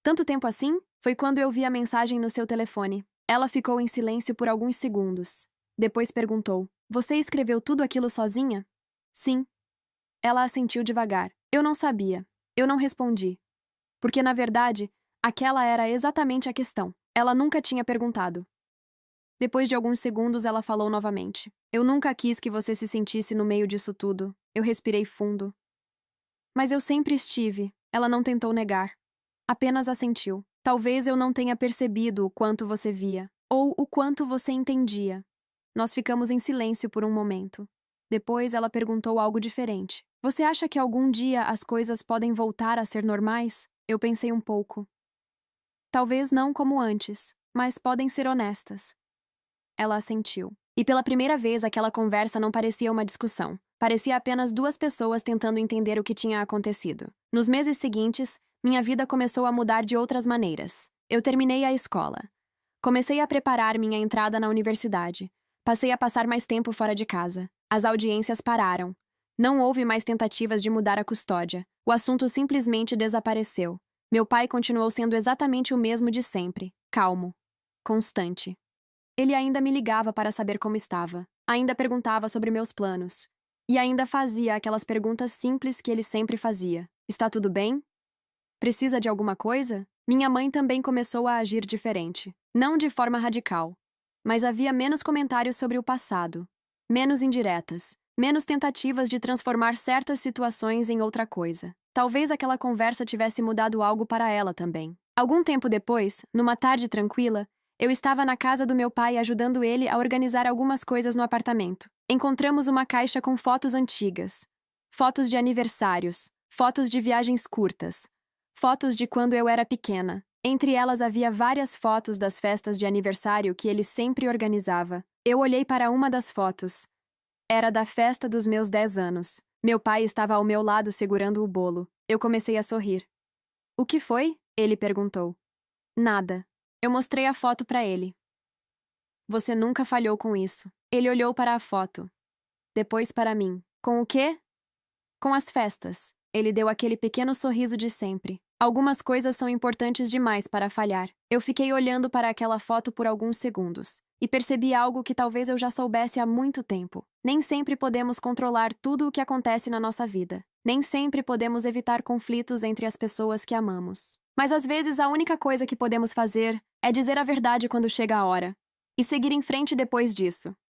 Tanto tempo assim? Foi quando eu vi a mensagem no seu telefone. Ela ficou em silêncio por alguns segundos. Depois perguntou: Você escreveu tudo aquilo sozinha? Sim. Ela assentiu devagar. Eu não sabia. Eu não respondi. Porque, na verdade, aquela era exatamente a questão. Ela nunca tinha perguntado. Depois de alguns segundos, ela falou novamente. Eu nunca quis que você se sentisse no meio disso tudo. Eu respirei fundo. Mas eu sempre estive. Ela não tentou negar. Apenas assentiu. Talvez eu não tenha percebido o quanto você via, ou o quanto você entendia. Nós ficamos em silêncio por um momento. Depois ela perguntou algo diferente. Você acha que algum dia as coisas podem voltar a ser normais? Eu pensei um pouco. Talvez não como antes, mas podem ser honestas. Ela assentiu. E pela primeira vez aquela conversa não parecia uma discussão. Parecia apenas duas pessoas tentando entender o que tinha acontecido. Nos meses seguintes, minha vida começou a mudar de outras maneiras. Eu terminei a escola. Comecei a preparar minha entrada na universidade. Passei a passar mais tempo fora de casa. As audiências pararam. Não houve mais tentativas de mudar a custódia. O assunto simplesmente desapareceu. Meu pai continuou sendo exatamente o mesmo de sempre. Calmo. Constante. Ele ainda me ligava para saber como estava. Ainda perguntava sobre meus planos. E ainda fazia aquelas perguntas simples que ele sempre fazia. Está tudo bem? Precisa de alguma coisa? Minha mãe também começou a agir diferente. Não de forma radical. Mas havia menos comentários sobre o passado. Menos indiretas. Menos tentativas de transformar certas situações em outra coisa. Talvez aquela conversa tivesse mudado algo para ela também. Algum tempo depois, numa tarde tranquila, eu estava na casa do meu pai ajudando ele a organizar algumas coisas no apartamento. Encontramos uma caixa com fotos antigas. Fotos de aniversários. Fotos de viagens curtas. Fotos de quando eu era pequena. Entre elas havia várias fotos das festas de aniversário que ele sempre organizava. Eu olhei para uma das fotos. Era da festa dos meus 10 anos. Meu pai estava ao meu lado segurando o bolo. Eu comecei a sorrir. O que foi? Ele perguntou. Nada. Eu mostrei a foto para ele. Você nunca falhou com isso. Ele olhou para a foto. Depois para mim. Com o quê? Com as festas. Ele deu aquele pequeno sorriso de sempre. Algumas coisas são importantes demais para falhar. Eu fiquei olhando para aquela foto por alguns segundos. E percebi algo que talvez eu já soubesse há muito tempo. Nem sempre podemos controlar tudo o que acontece na nossa vida. Nem sempre podemos evitar conflitos entre as pessoas que amamos. Mas às vezes a única coisa que podemos fazer é dizer a verdade quando chega a hora. E seguir em frente depois disso.